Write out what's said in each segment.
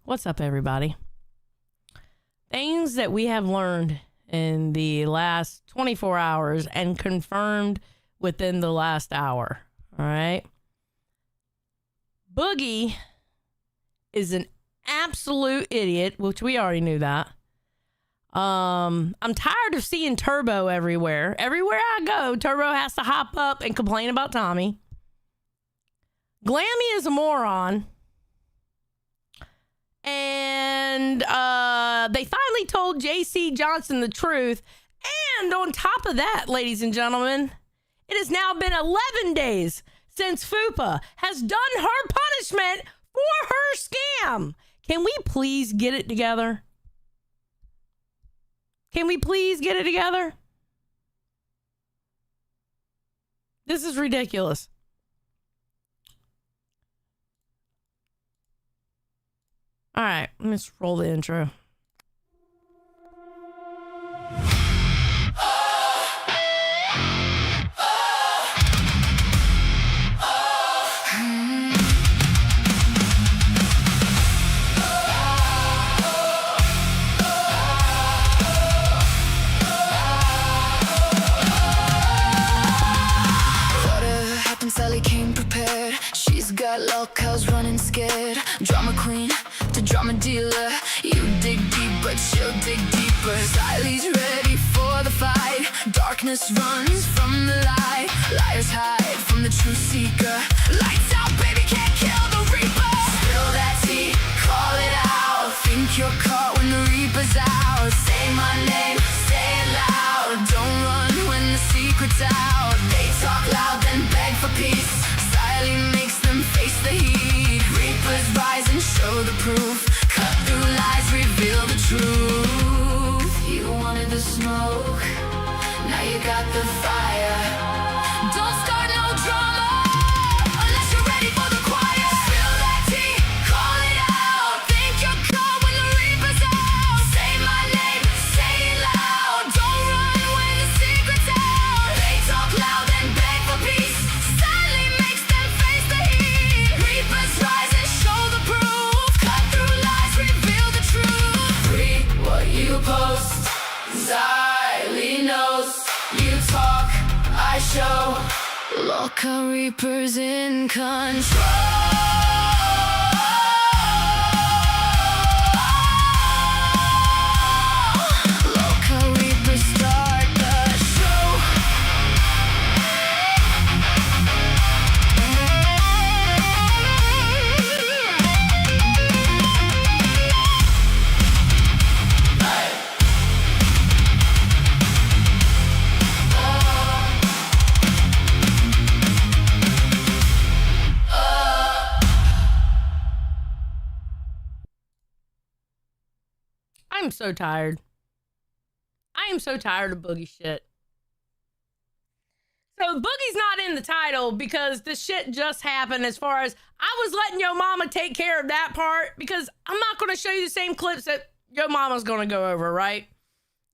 What's up, everybody? Things that we have learned in the last 24 hours and confirmed within the last hour. All right. Boogie is an absolute idiot, which we already knew that. I'm tired of seeing Turbo everywhere. Everywhere I go, Turbo has to hop up and complain about Tommy. Glammy is a moron. And they finally told J.C. Johnson the truth. And on top of that, ladies and gentlemen, it has now been 11 days since Fupa has done her punishment for her scam. Can we please get it together? Can we please get it together? This is ridiculous. All right, let's roll the intro. Sally came prepared. She's got locals running scared. Drama queen to drama dealer. You dig deep, but she'll dig deeper. Sally's ready for the fight. Darkness runs from the light. Liars hide from the truth seeker. Lights out, baby, can't kill the reaper. Spill that tea, call it out. Think you're caught when the reaper's out. Say my name, say it loud. Don't run when the secret's out. They talk loud, then beg for peace. Sally makes them face the heat. Reapers rise and show the proof. Cut through lies, reveal the truth. You wanted the smoke, now you got the fire. Don't start no drama unless you're ready for the choir. Spill that tea, call it out. Think you're caught when the reaper's out. Say my name, say it loud. Don't run when the secret's out. They talk loud and beg for peace. Sally makes them face the heat. Reapers rise and show the proof. Cut through lies, reveal the truth. Read what you post. Sally knows. You talk, I show. Local reapers in control. Local reapers start the show. I'm so tired. I am so tired of Boogie shit. So Boogie's not in the title because this shit just happened. As far as I was letting Yo Mama take care of that part, because I'm not going to show you the same clips that Yo Mama's going to go over, right?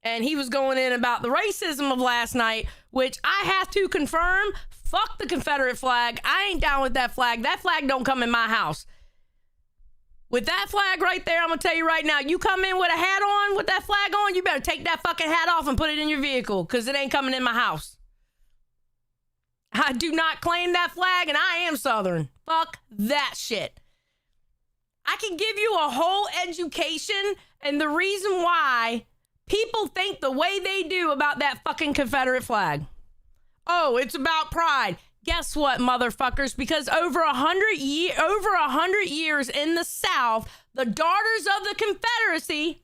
And he was going in about the racism of last night, which I have to confirm. Fuck the Confederate flag. I ain't down with that flag. That flag don't come in my house. With that flag right there, I'm going to tell you right now, you come in with a hat on, with that flag on, you better take that fucking hat off and put it in your vehicle, because it ain't coming in my house. I do not claim that flag, and I am Southern. Fuck that shit. I can give you a whole education and the reason why people think the way they do about that fucking Confederate flag. Oh, it's about pride. Guess what, motherfuckers? Because over 100 years in the South, the Daughters of the Confederacy,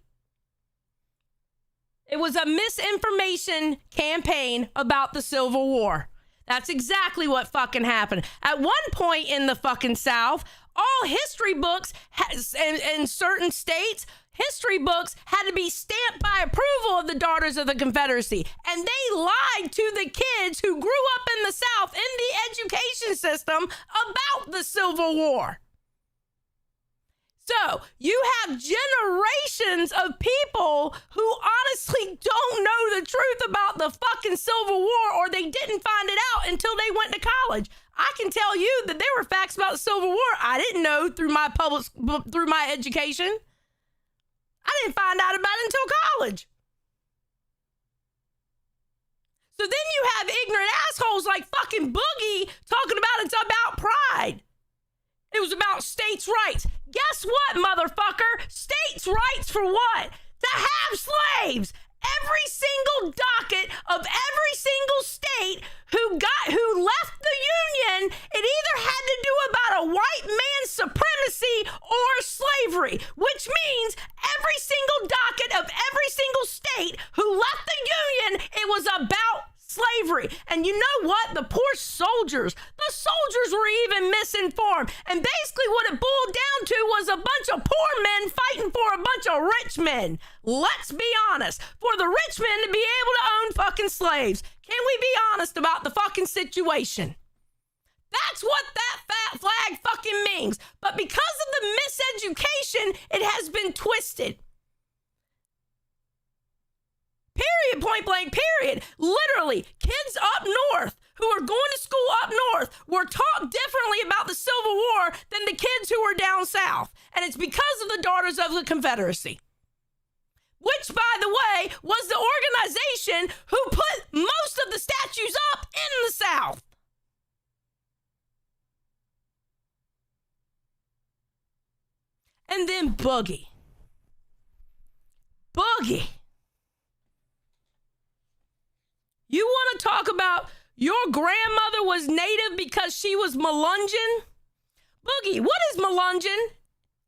it was a misinformation campaign about the Civil War. That's exactly what fucking happened. At one point in the fucking South, all history books in certain states, history books had to be stamped by approval of the Daughters of the Confederacy. And they lied to the kids who grew up in the South in the education system about the Civil War. So you have generations of people who honestly don't know the truth about the fucking Civil War, or they didn't find it out until they went to college. I can tell you that there were facts about the Civil War I didn't know through my education. I didn't find out about it until college. So then you have ignorant assholes like fucking Boogie talking about it's about pride. It was about states' rights. Guess what, motherfucker? States' rights for what? To have slaves. Every single docket of every single state who left the Union, it either had to do about a white man's supremacy or slavery, which means every single docket of every single state who left the Union, it was about slavery. And you know what? The poor soldiers were even misinformed. And basically what it boiled down to was a bunch of poor men fighting for a bunch of rich men. Let's be honest. For the rich men to be able to own fucking slaves. Can we be honest about the fucking situation? That's what that fat flag fucking means. But because of the miseducation, it has been twisted. Period, point blank, period. Literally, kids up north who are going to school up north were taught differently about the Civil War than the kids who were down south. And it's because of the Daughters of the Confederacy. Which, by the way, was the organization who put most of the statues up in the South. And then Boogie. You want to talk about your grandmother was native because she was Melungeon? Boogie, what is Melungeon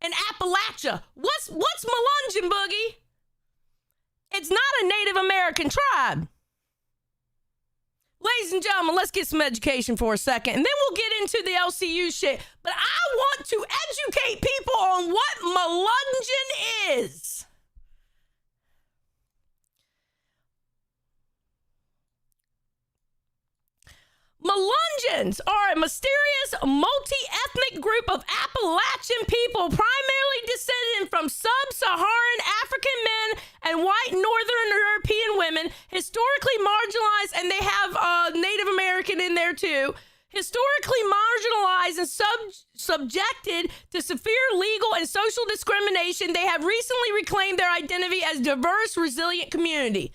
in Appalachia? What's Melungeon, Boogie? It's not a Native American tribe. Ladies and gentlemen, let's get some education for a second, and then we'll get into the LCU shit. But I want to educate people on what Melungeon is. Melungeons are a mysterious multi-ethnic group of Appalachian people primarily descended from sub-Saharan African men and white Northern European women, historically marginalized, and they have Native American in there too, historically marginalized and subjected to severe legal and social discrimination. They have recently reclaimed their identity as diverse, resilient community.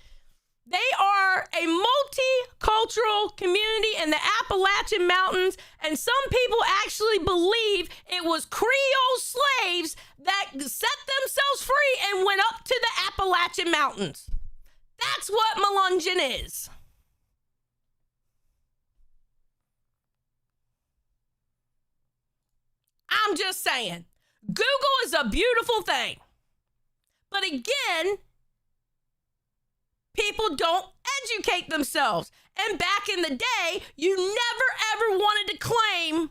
They are a multicultural community in the Appalachian Mountains, and some people actually believe it was Creole slaves that set themselves free and went up to the Appalachian Mountains. That's what Melungeon is. I'm just saying, Google is a beautiful thing. But again, people don't educate themselves. And back in the day, you never ever wanted to claim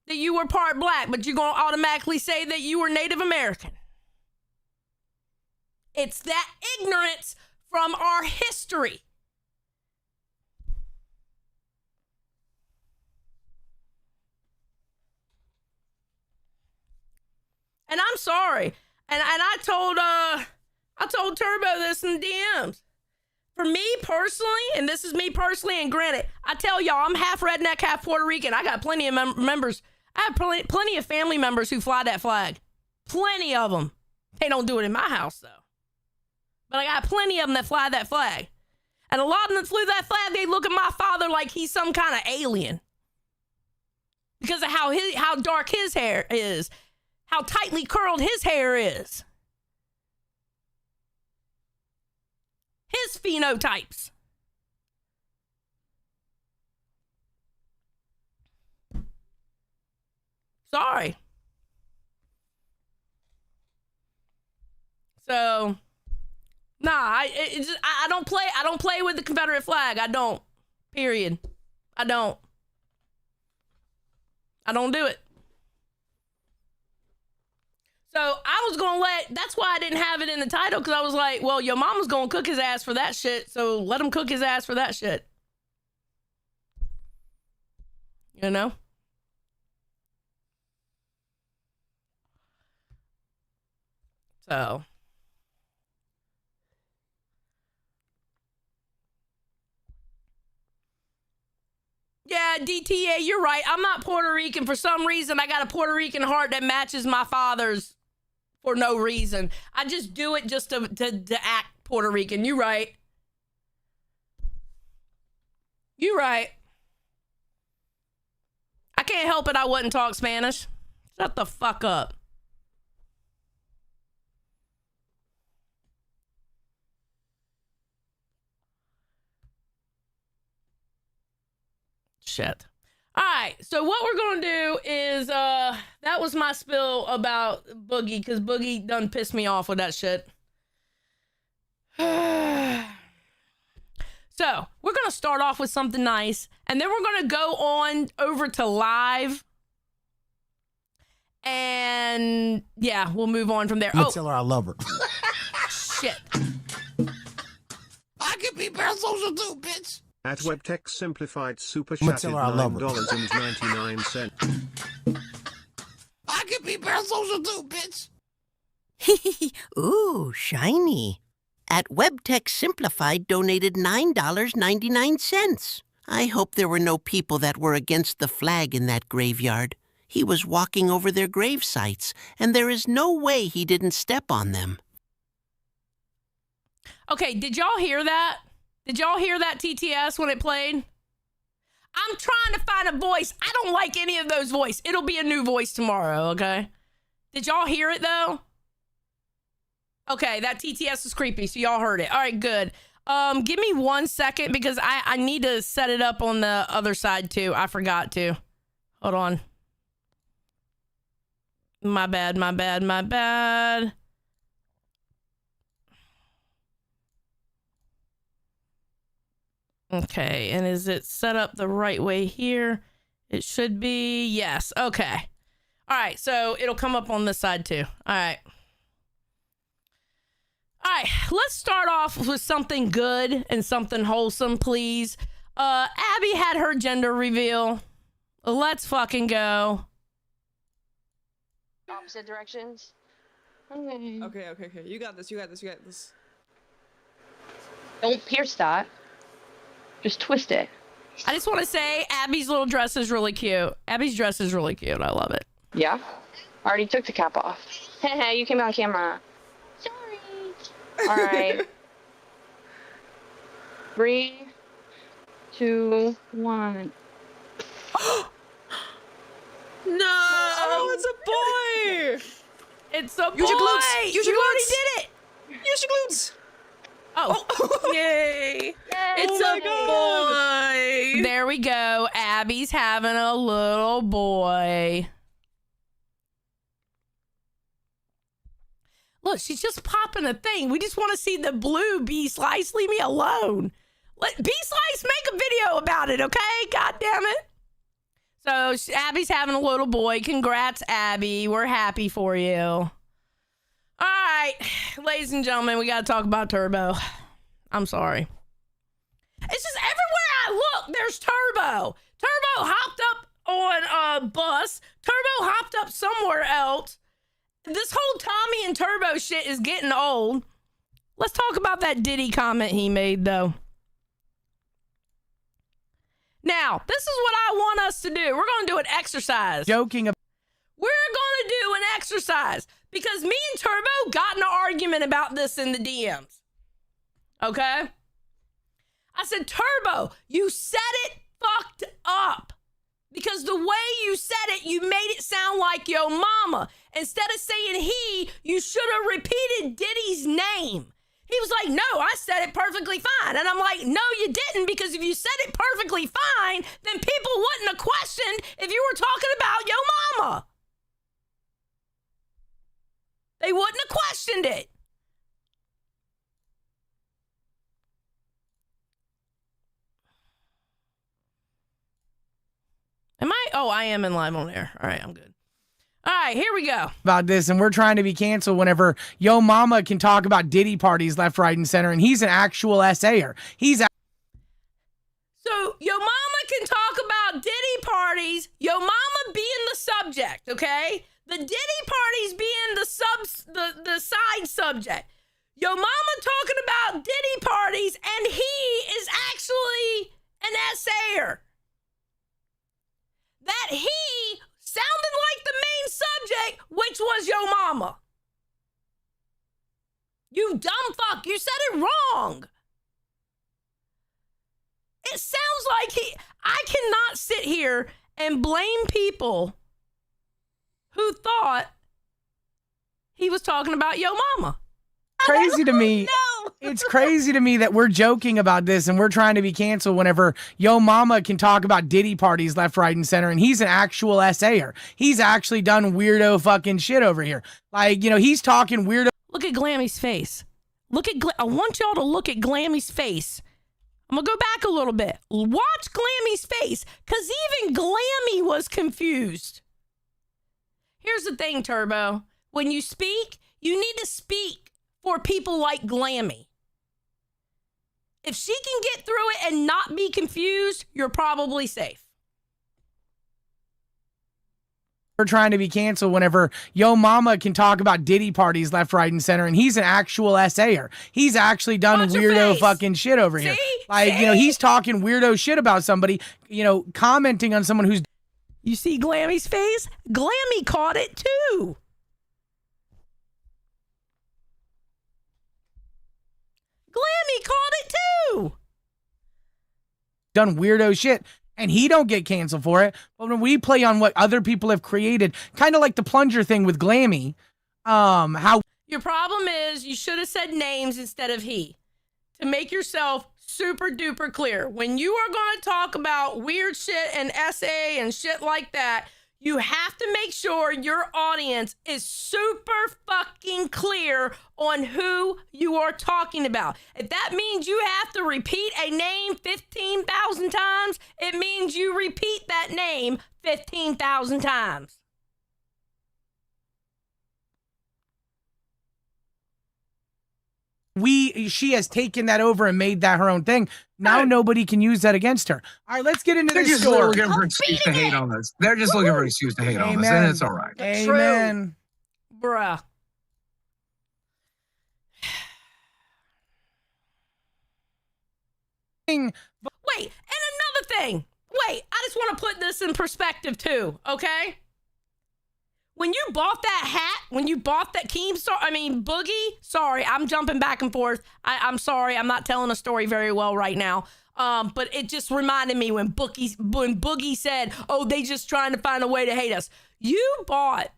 that you were part black, but you're going to automatically say that you were Native American. It's that ignorance from our history. And I'm sorry. And I told Turbo this in DMs. For me personally, and this is me personally, and granted, I tell y'all, I'm half redneck, half Puerto Rican. I got plenty of members. I have plenty of family members who fly that flag. Plenty of them. They don't do it in my house, though. But I got plenty of them that fly that flag. And a lot of them that flew that flag, they look at my father like he's some kind of alien. Because of how dark his hair is. How tightly curled his hair is. His phenotypes. Sorry. So, nah, I don't play with the Confederate flag. I don't. Period. I don't do it. So I was going to that's why I didn't have it in the title, because I was like, well, your mama's going to cook his ass for that shit, so let him cook his ass for that shit. You know? So. Yeah, DTA, you're right. I'm not Puerto Rican. For some reason, I got a Puerto Rican heart that matches my father's for no reason. I just do it just to act Puerto Rican. You right. You right. I can't help it I wouldn't talk Spanish. Shut the fuck up. Shit. All right, so what we're gonna do is that was my spill about Boogie, because Boogie done pissed me off with that shit. So we're gonna start off with something nice, and then we're gonna go on over to live, and yeah, we'll move on from there. Tell her I love her. Shit. I can be parasocial too, bitch. At WebTech Simplified Super Chatted $9.99. I can be parasocial too, bitch. Ooh, shiny. At WebTech Simplified donated $9.99. I hope there were no people that were against the flag in that graveyard. He was walking over their grave sites, and there is no way he didn't step on them. Okay, did y'all hear that? Did y'all hear that TTS when it played? I'm trying to find a voice. I don't like any of those voices. It'll be a new voice tomorrow, okay? Did y'all hear it, though? Okay, that TTS is creepy, so y'all heard it. All right, good. Give me 1 second, because I need to set it up on the other side, too. I forgot to. Hold on. My bad, my bad, my bad. Okay, and is it set up the right way here? It should be, yes. Okay. All right, so it'll come up on this side too. All right. All right, let's start off with something good and something wholesome, please. Abby had her gender reveal. Let's fucking go. Opposite directions. Okay. You got this. Don't pierce that. Just twist it. I just want to say Abby's little dress is really cute. Abby's dress is really cute. I love it. Yeah? I already took the cap off. Hey, you came on camera. Sorry. All right. 3, 2, 1. No! Oh, it's a boy! It's a boy! Use your glutes! Use your You already glutes! did it! Use your glutes! Oh. Yay! It's Oh a my boy! There we go. Abby's having a little boy. Look, she's just popping a thing. We just want to see the blue B-Slice. Leave me alone. Let B-Slice make a video about it, okay? God damn it. So Abby's having a little boy. Congrats, Abby. We're happy for you. All right, ladies and gentlemen, we got to talk about Turbo. I'm sorry. It's just everywhere I look, there's Turbo. Turbo hopped up on a bus. Turbo hopped up somewhere else. This whole Tommy and Turbo shit is getting old. Let's talk about that Diddy comment he made, though. Now, this is what I want us to do. We're going to do an exercise. We're going to do an exercise because me and Turbo got in an argument about this in the DMs. Okay? I said, Turbo, you said it fucked up. Because the way you said it, you made it sound like your mama. Instead of saying he, you should have repeated Diddy's name. He was like, no, I said it perfectly fine. And I'm like, no, you didn't, because if you said it perfectly fine, then people wouldn't have questioned if you were talking about your mama. They wouldn't have questioned it. Am I? Oh, I am in live on air. All right, I'm good. All right, here we go. About this, and we're trying to be canceled whenever Yo Mama can talk about Diddy parties left, right, and center, and he's an actual essayer. So Yo Mama can talk about Diddy parties, Yo Mama being the subject, okay? The Diddy parties being the side subject. Yo Mama talking about Diddy parties, and he is actually an essayer. that he sounded like the main subject, which was Yo Mama. You dumb fuck, you said it wrong. It sounds like I cannot sit here and blame people who thought he was talking about Yo Mama. Crazy to me. It's crazy to me that we're joking about this and we're trying to be canceled whenever Yo Mama can talk about Diddy parties left, right, and center, and he's an actual essayer. He's actually done weirdo fucking shit over here. Like, you know, he's talking weirdo. Look at Glammy's face. I want y'all to look at Glammy's face. I'm gonna go back a little bit. Watch Glammy's face, because even Glammy was confused. Here's the thing, Turbo. When you speak, you need to speak for people like Glammy. If she can get through it and not be confused, you're probably safe. We're trying to be canceled whenever Yo Mama can talk about Diddy parties left, right, and center, and he's an actual essayer. He's actually done weirdo fucking shit over here. Like, you know, he's talking weirdo shit about somebody, you know, commenting on someone who's... You see Glammy's face? Glammy caught it too. Glammy caught it too. Done weirdo shit. And he don't get canceled for it. But when we play on what other people have created, kind of like the plunger thing with Glammy, how... Your problem is you should have said names instead of he. To make yourself super duper clear. When you are going to talk about weird shit and essay and shit like that, you have to make sure your audience is super fucking clear on who you are talking about. If that means you have to repeat a name 15,000 times, it means you repeat that name 15,000 times. She has taken that over and made that her own thing. Now nobody can use that against her. All right, let's get into this story. They're just looking for an excuse to hate on us. They're just looking for an excuse to hate on us, and it's all right. Amen. Bruh. Wait, and another thing. Wait, I just want to put this in perspective too, okay? When you bought that hat, when you bought that Boogie, sorry, I'm jumping back and forth. I'm sorry, I'm not telling a story very well right now. But it just reminded me when Boogie said, oh, they just trying to find a way to hate us. You bought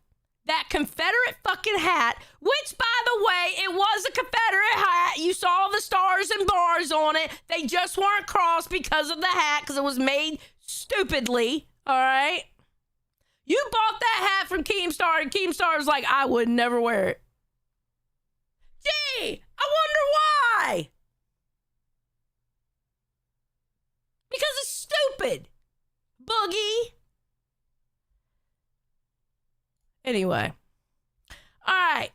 that Confederate fucking hat, which, by the way, it was a Confederate hat. You saw the stars and bars on it. They just weren't crossed because of the hat, because it was made stupidly, all right? You bought that hat from Keemstar, and Keemstar was like, I would never wear it. Gee, I wonder why. Because it's stupid. Boogie. Anyway. All right.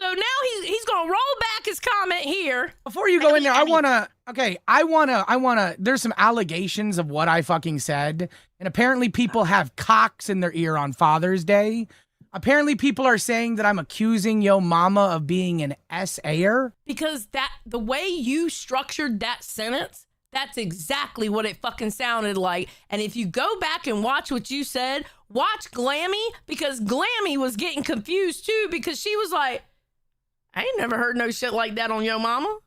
So now he's going to roll back his comment here. Before you go in there, I want to, there's some allegations of what I fucking said. And apparently people have cocks in their ear on Father's Day. Apparently people are saying that I'm accusing Yo Mama of being an essayer. Because the way you structured that sentence, that's exactly what it fucking sounded like. And if you go back and watch what you said, watch Glammy, because Glammy was getting confused too, because she was like, I ain't never heard no shit like that on Yo Mama.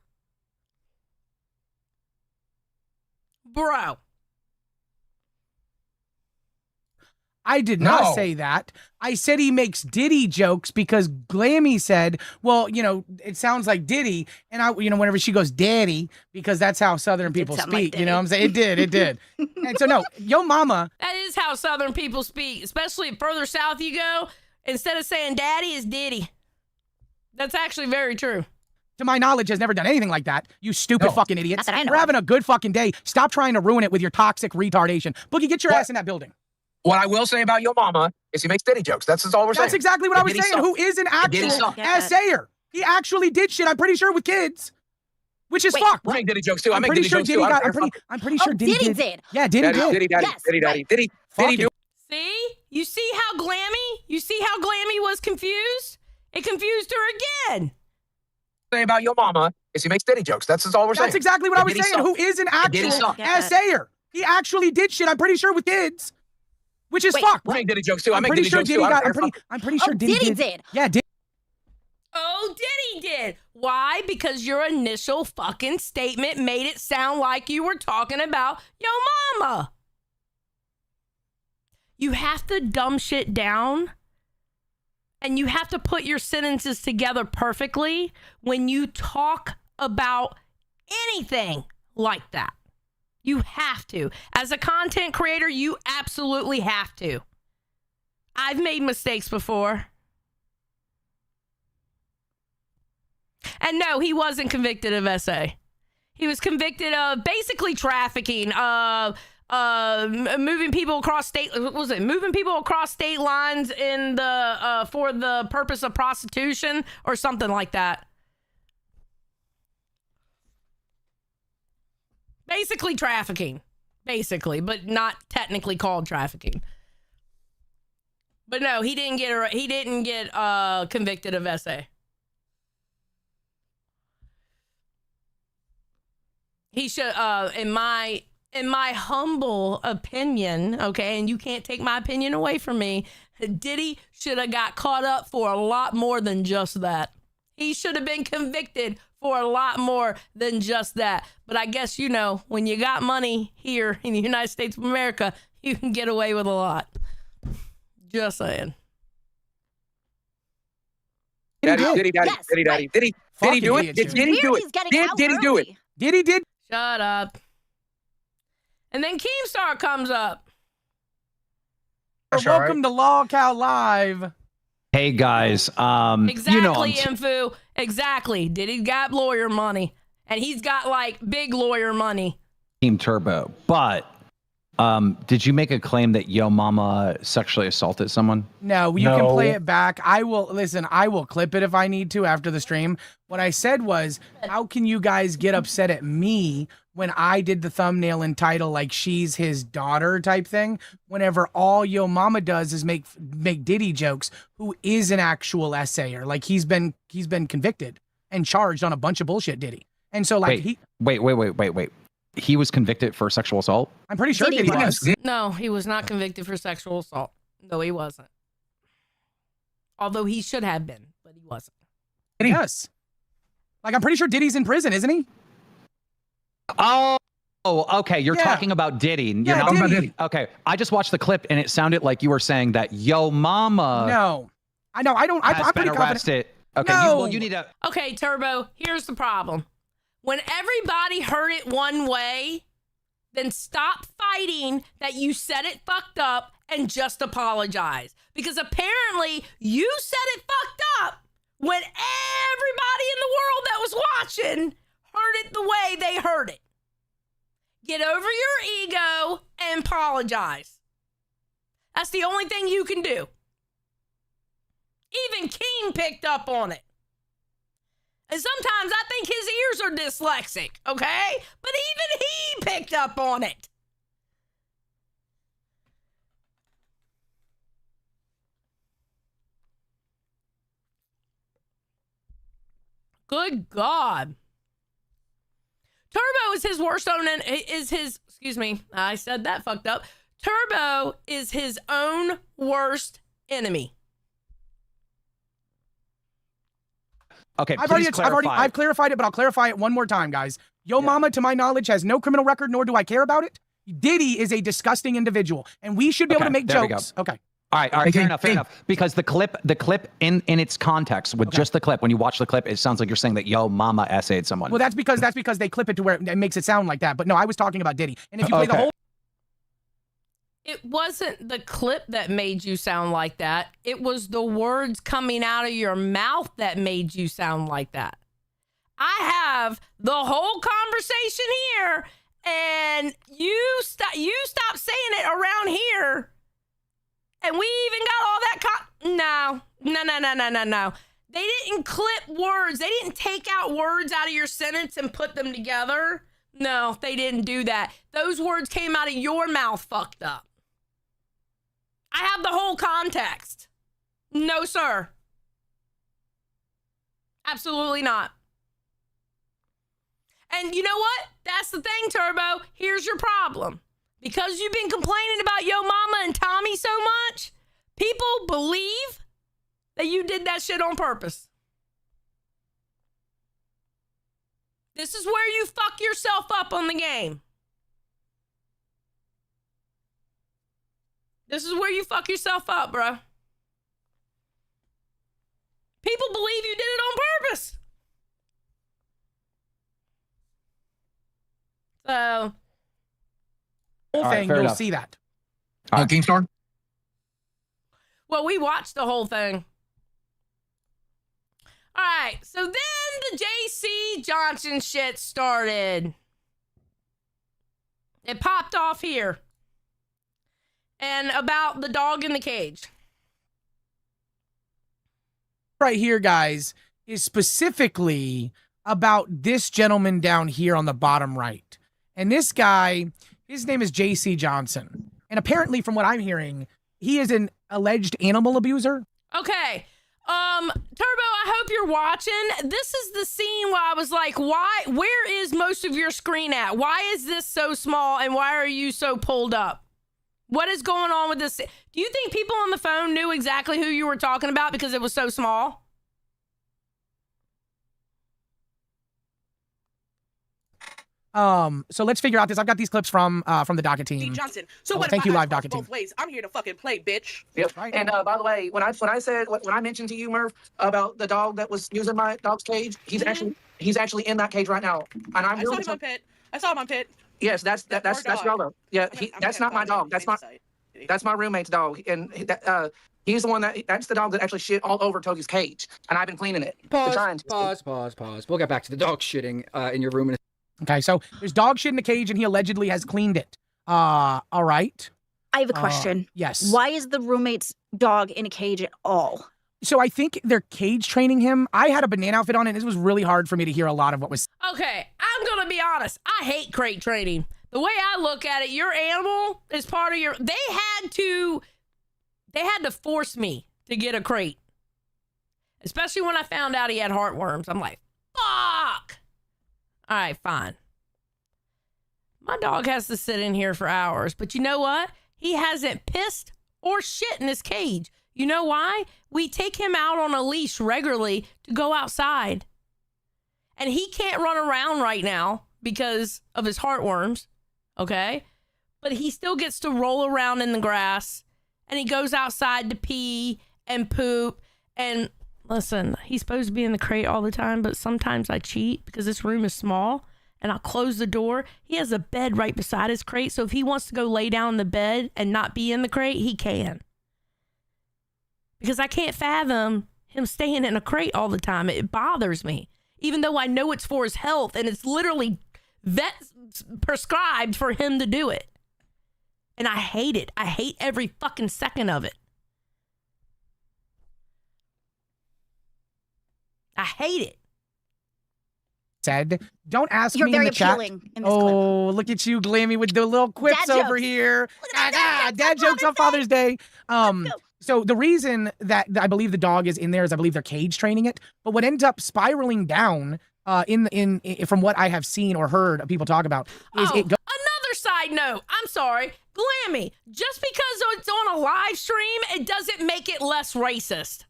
Bro. I did not say that. I said he makes Diddy jokes because Glammy said, well, you know, it sounds like Diddy. And whenever she goes daddy, because that's how Southern people speak, like, you know what I'm saying? It did. And so no, Yo Mama. That is how Southern people speak, especially further south you go. Instead of saying daddy, it's Diddy. That's actually very true. To my knowledge, has never done anything like that. You stupid fucking idiots. Not that I know We're of. having a good fucking day. Stop trying to ruin it with your toxic retardation. Boogie, get your ass in that building. What I will say about Yo Mama is he makes Diddy jokes. That's all we're saying. That's exactly what I was saying. Who is an actual essayer? He actually did shit, I'm pretty sure, with kids. Which is fucked. I make Diddy jokes too. I make pretty Diddy sure jokes Diddy too. got, I'm pretty sure Diddy did. Yeah, Diddy did. Diddy, Daddy, Yes, Diddy, Daddy, Diddy, Diddy do. See? You see how Glammy was confused? It confused her again. Say about Yo Mama is he makes Diddy jokes. That's all we're saying. That's exactly what I was saying. Who is an actual essayer? He actually did shit, I'm pretty sure, with kids. which is Wait, fucked. I make Diddy jokes too. I I'm make pretty Diddy sure jokes Diddy too. got. I'm pretty sure Diddy did. Yeah, Diddy. Oh, Diddy did. Why? Because your initial fucking statement made it sound like you were talking about yo mama. You have to dumb shit down and you have to put your sentences together perfectly when you talk about anything like that. You have to. As a content creator, you absolutely have to. I've made mistakes before. And no, he wasn't convicted of SA. He was convicted of basically trafficking, moving people across state. What was it? Moving people across state lines in the for the purpose of prostitution or something like that. Basically trafficking, but not technically called trafficking. But no, he didn't get convicted of SA. He should, in my humble opinion, okay, and you can't take my opinion away from me, Diddy should have got caught up for a lot more than just that. He should have been convicted for a lot more than just that. But I guess, you know, when you got money here in the United States of America, you can get away with a lot. Just saying. Diddy do it? Fucking Did idiot, Diddy dude. do it? Did Diddy do it? Diddy did. Shut up. And then Keemstar comes up. Welcome to Law Cow Live. Hey guys, Exactly, you know, Infu. Exactly. Diddy got lawyer money. And he's got like big lawyer money. Team Turbo, but did you make a claim that Yo Mama sexually assaulted someone? No, you can play it back. I will clip it if I need to after the stream. What I said was, how can you guys get upset at me when I did the thumbnail and title like she's his daughter type thing, whenever all Yo Mama does is make Diddy jokes, who is an actual essayer. Like he's been convicted and charged on a bunch of bullshit, Diddy. And so like wait. He was convicted for sexual assault? I'm pretty sure Diddy was. No, he was not convicted for sexual assault. No, he wasn't. Although he should have been, but he wasn't. Yes. Like I'm pretty sure Diddy's in prison, isn't he? Oh, okay. You're talking about Diddy. You're not Diddy. about Diddy. Okay. I just watched the clip and it sounded like you were saying that Yo Mama. No. I know. I don't. Has I'm been pretty arrested. confident. Okay. No. You need to. Okay, Turbo, here's the problem. When everybody heard it one way, then stop fighting that you said it fucked up and just apologize. Because apparently you said it fucked up when everybody in the world that was watching heard it the way they heard it. Get over your ego and apologize. That's the only thing you can do. Even King picked up on it. And sometimes I think his ears are dyslexic, okay? But even he picked up on it. Good God. Turbo is his worst own, excuse me, I said that fucked up. Turbo is his own worst enemy. Okay, I've clarified it, but I'll clarify it one more time, guys. Yo Mama, to my knowledge, has no criminal record, nor do I care about it. Diddy is a disgusting individual, and we should be able to make jokes. Okay. All right, fair enough. Because the clip in its context, with just the clip, when you watch the clip, it sounds like you're saying that Yo Mama essayed someone. Well, that's because they clip it to where it makes it sound like that. But no, I was talking about Diddy. And if you play the whole, it wasn't the clip that made you sound like that. It was the words coming out of your mouth that made you sound like that. I have the whole conversation here, and you stop saying it around here. And we even got all that No. They didn't clip words. They didn't take out words out of your sentence and put them together. No, they didn't do that. Those words came out of your mouth fucked up. I have the whole context. No, sir. Absolutely not. And you know what? That's the thing, Turbo. Here's your problem. because you've been complaining about Yo Mama and Tommy so much, people believe that you did that shit on purpose. This is where you fuck yourself up on the game. This is where you fuck yourself up, bro. People believe you did it on purpose. So, Whole All right, thing, fair you'll enough. see that. Keemstar? well, we watched the whole thing. All right, so then the JC Johnson shit started. It popped off here. And about the dog in the cage. Right here, guys, is specifically about this gentleman down here on the bottom right. And this guy, his name is JC Johnson. And apparently, from what I'm hearing, he is an alleged animal abuser. Okay. Turbo, I hope you're watching. This is the scene where I was like, where is most of your screen at? Why is this so small and why are you so pulled up? What is going on with this? Do you think people on the phone knew exactly who you were talking about because it was so small? So let's figure out this. I've got these clips from the docket team. Johnson. So what? Thank if you, I live docket team. both ways? I'm here to fucking play, bitch. Yep. Right. And by the way, when I mentioned to you, Murph, about the dog that was using my dog's cage, he's actually in that cage right now. And I'm I saw him on Pit. I saw him on Pit. Yes, that's Rolo. Yeah, that's not my dog. That's my roommate's dog, and he's the one that's the dog that actually shit all over Togi's cage, and I've been cleaning it. Pause. We'll get back to the dog shitting in your room in a Okay, so there's dog shit in the cage, and he allegedly has cleaned it. All right. I have a question. Yes. Why is the roommate's dog in a cage at all? So I think they're cage training him. I had a banana outfit on, and it was really hard for me to hear a lot of what was. Okay, I'm going to be honest. I hate crate training. The way I look at it, your animal is part of your... They had to force me to get a crate. Especially when I found out he had heartworms. I'm like, fuck! All right, fine. My dog has to sit in here for hours. But you know what? He hasn't pissed or shit in his cage. You know why? We take him out on a leash regularly to go outside. And he can't run around right now because of his heartworms. Okay? But he still gets to roll around in the grass. And he goes outside to pee and poop. And listen, he's supposed to be in the crate all the time, but sometimes I cheat because this room is small and I'll close the door. He has a bed right beside his crate. So if he wants to go lay down in the bed and not be in the crate, he can. Because I can't fathom him staying in a crate all the time. It bothers me. Even though I know it's for his health and it's literally vet prescribed for him to do it. And I hate it. I hate every fucking second of it. I hate it. Said, don't ask You're me very in the chat. appealing in this Oh, look at you, Glammy, with the little quips Dad over jokes. here. Dad Dad jokes on Father's Day. So the reason that I believe the dog is in there is I believe they're cage training it. But what ends up spiraling down in from what I have seen or heard people talk about is it goes. Another side note. I'm sorry. Glammy, just because it's on a live stream, it doesn't make it less racist.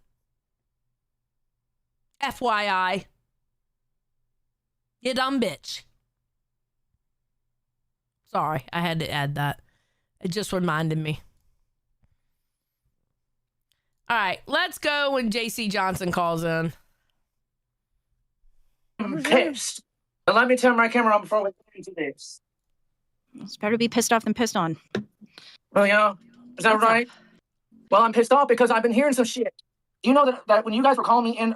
FYI. You dumb bitch. Sorry, I had to add that. It just reminded me. All right, let's go when JC Johnson calls in. I'm pissed. Now let me turn my camera on before we get into this. It's better to be pissed off than pissed on. Well, yeah, is that right? Well, I'm pissed off because I've been hearing some shit. You know that when you guys were calling me in,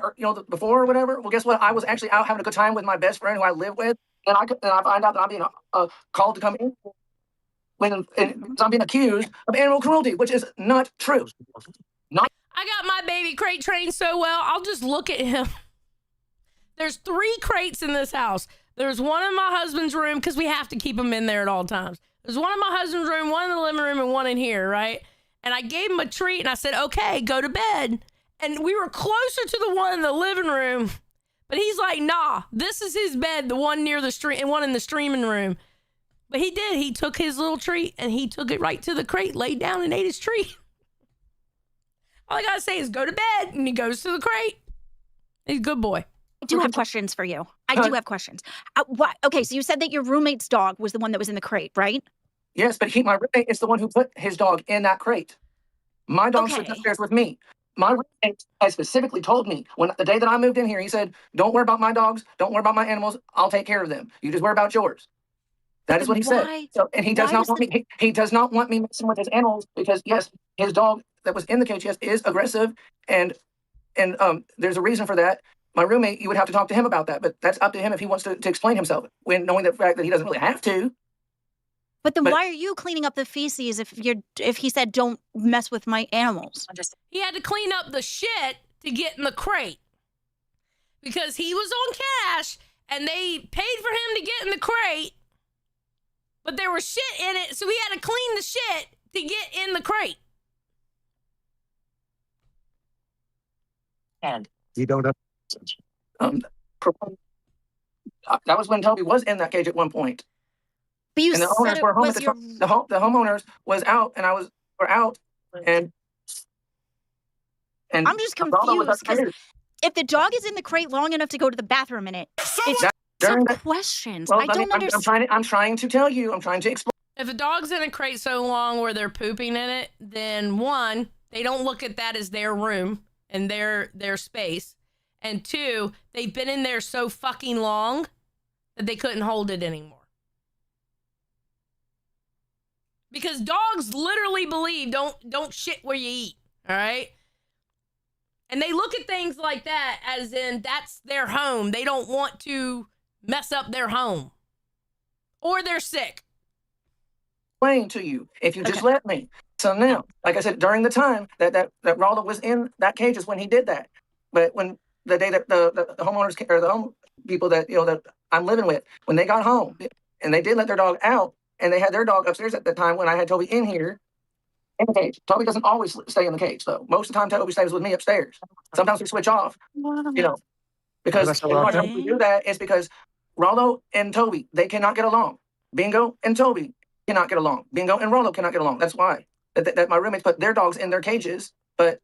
before or whatever. Well, guess what? I was actually out having a good time with my best friend who I live with, and I find out that I'm being called to come in when I'm being accused of animal cruelty, which is not true. I got my baby crate trained so well, I'll just look at him. There's 3 crates in this house. There's one in my husband's room because we have to keep him in there at all times. There's one in my husband's room, one in the living room, and one in here, right? And I gave him a treat, and I said, okay, go to bed. And we were closer to the one in the living room. But he's like, nah, this is his bed, the one near the stream and one in the streaming room. But he did. He took his little treat and he took it right to the crate, laid down and ate his treat. All I gotta say is go to bed, and he goes to the crate. He's a good boy. I do have questions for you. I do have questions. Okay, so you said that your roommate's dog was the one that was in the crate, right? Yes, but my roommate is the one who put his dog in that crate. My dog sleeps upstairs with me. My roommate has specifically told me when the day that I moved in here, he said, "Don't worry about my dogs. Don't worry about my animals. I'll take care of them. You just worry about yours." That is what he said. So, and he does not want me. He does not want me messing with his animals because yes, his dog that was in the cage, yes, is aggressive, and there's a reason for that. My roommate, you would have to talk to him about that, but that's up to him if he wants to explain himself, when knowing the fact that he doesn't really have to. But then why are you cleaning up the feces if he said don't mess with my animals? He had to clean up the shit to get in the crate because he was on cash and they paid for him to get in the crate, but there was shit in it, so he had to clean the shit to get in the crate. And you don't have that was when Toby was in that cage at one point. But you and the said owners it were home was at the the homeowners was out and were out and I'm just confused because if the dog is in the crate long enough to go to the bathroom in it, it's some questions. Well, I don't understand. I'm trying to tell you. I'm trying to explain. If a dog's in a crate so long where they're pooping in it, then one, they don't look at that as their room and their space. And two, they've been in there so fucking long that they couldn't hold it anymore. Because dogs literally believe don't shit where you eat, all right? And they look at things like that as in that's their home. They don't want to mess up their home. Or they're sick. Explain to you if you just let me. So now, like I said, during the time that Rollo was in that cage is when he did that. But when the day that the homeowners or the home people that that I'm living with, when they got home and they did let their dog out and they had their dog upstairs at the time when I had Toby in here in the cage. Toby doesn't always stay in the cage though. Most of the time Toby stays with me upstairs. Sometimes we switch off, because the reason we do that is because Rollo and Toby, they cannot get along. Bingo and Toby cannot get along. Bingo and Rollo cannot get along. That's why that my roommates put their dogs in their cages, but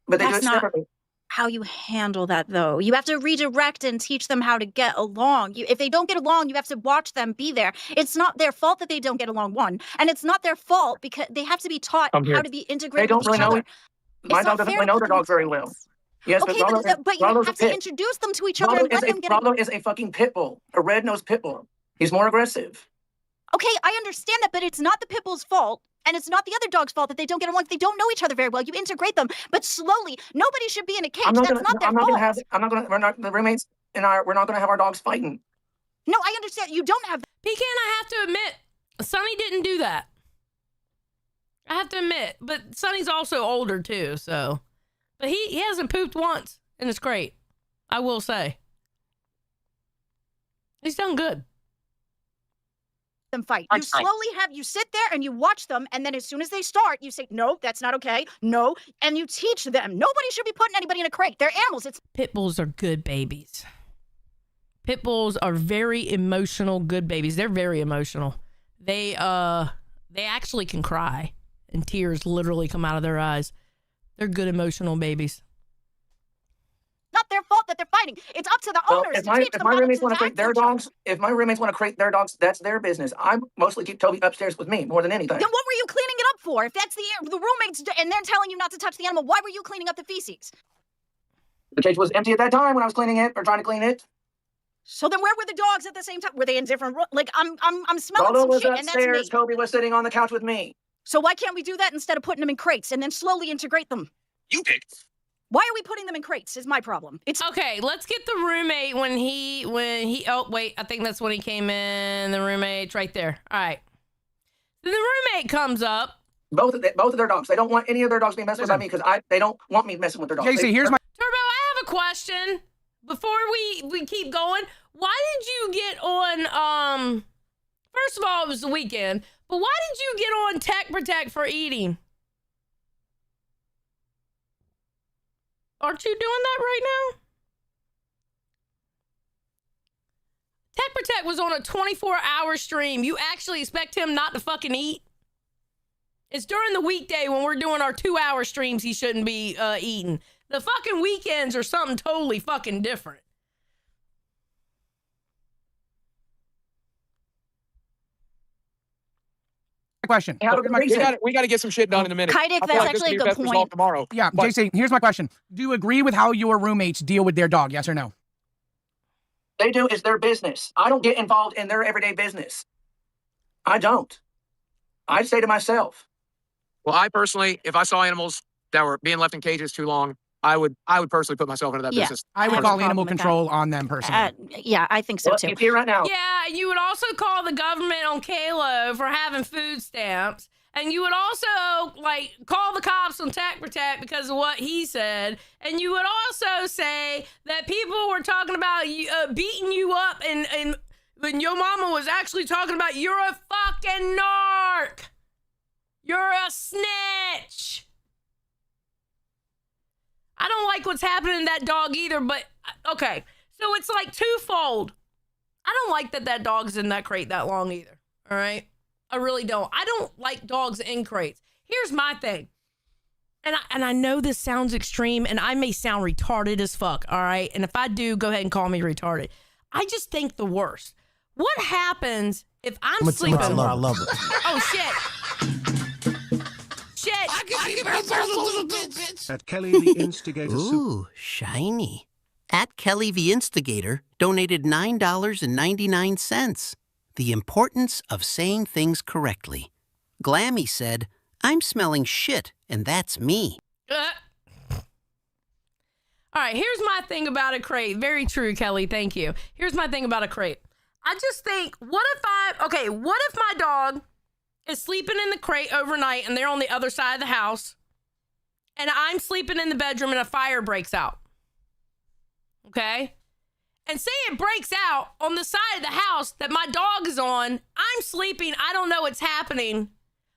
they do it separately. How you handle that though. You have to redirect and teach them how to get along. If they don't get along, you have to watch them be there. It's not their fault that they don't get along, one. And it's not their fault because they have to be taught how to be integrated with each other. My dog doesn't really know their dogs very well. Yes, okay, but you have to introduce them to each other and let them get along. Rollo is a fucking pit bull, a red-nosed pit bull. He's more aggressive. Okay, I understand that, but it's not the pit bull's fault. And it's not the other dog's fault that they don't get along. They don't know each other very well. You integrate them, but slowly. Nobody should be in a cage. That's not their fault. The roommates and we're not gonna have our dogs fighting. No, I understand. You don't have. Pecan, I have to admit, Sonny didn't do that. I have to admit, but Sonny's also older too, so. But he hasn't pooped once in his crate. I will say. He's done good. Them fight. You slowly you sit there and you watch them, and then as soon as they start, you say, no, that's not okay. No. And you teach them. Nobody should be putting anybody in a crate. They're animals. Pit bulls are good babies. Pit bulls are very emotional, good babies. They're very emotional. They actually can cry, and tears literally come out of their eyes. They're good emotional babies. Not their fault that they're fighting. It's up to the owners to teach them if my how roommates to want to crate their dogs, if my roommates want to crate their dogs, that's their business. I mostly keep Toby upstairs with me more than anything. Then what were you cleaning it up for? If that's the roommates and they're telling you not to touch the animal, why were you cleaning up the feces? The cage was empty at that time when I was cleaning it or trying to clean it. So then where were the dogs at the same time? Were they in different rooms? Like I'm smelling Rollo some was shit, upstairs, and that's me. Toby was sitting on the couch with me. So why can't we do that instead of putting them in crates and then slowly integrate them? You picked. Why are we putting them in crates is my problem. It's okay, let's get the roommate when he oh wait, I think that's when he came in. The roommate's right there. All right. Then the roommate comes up. Both of their dogs. They don't want any of their dogs being messed with by me because they don't want me messing with their dogs. Casey, here's my Turbo, I have a question. Before we keep going, why did you get on first of all, it was the weekend, but why did you get on Tech Protect for eating? Aren't you doing that right now? Tech Protect was on a 24-hour stream. You actually expect him not to fucking eat? It's during the weekday when we're doing our 2-hour streams he shouldn't be eating. The fucking weekends are something totally fucking different. Question. We got to get some shit done in a minute. Kaidik, that's actually a good point. Tomorrow. Yeah, JC, here's my question. Do you agree with how your roommates deal with their dog? Yes or no? They do. It's their business. I don't get involved in their everyday business. I don't. I say to myself. Well, I personally, if I saw animals that were being left in cages too long, I would personally put myself into that business. I would call animal control on them personally. Yeah, I think so too. Here right now. Yeah, and you would also call the government on Kalo for having food stamps. And you would also, like, call the cops on Tech Protect because of what he said. And you would also say that people were talking about beating you up and when your mama was actually talking about you're a fucking narc. You're a snitch. I don't like what's happening to that dog either, but okay. So it's like twofold. I don't like that dog's in that crate that long either. All right? I really don't. I don't like dogs in crates. Here's my thing. And I know this sounds extreme and I may sound retarded as fuck, all right? And if I do, go ahead and call me retarded. I just think the worst. What happens if I'm sleeping? I love it. Oh, shit. Shit. At Kelly the Instigator. Ooh, shiny. At Kelly the Instigator donated $9.99. The importance of saying things correctly. Glammy said, I'm smelling shit, and that's me. All right, here's my thing about a crate. Very true, Kelly. Thank you. Here's my thing about a crate. I just think, what if my dog is sleeping in the crate overnight and they're on the other side of the house and I'm sleeping in the bedroom and a fire breaks out? Okay? And say it breaks out on the side of the house that my dog is on. I'm sleeping. I don't know what's happening.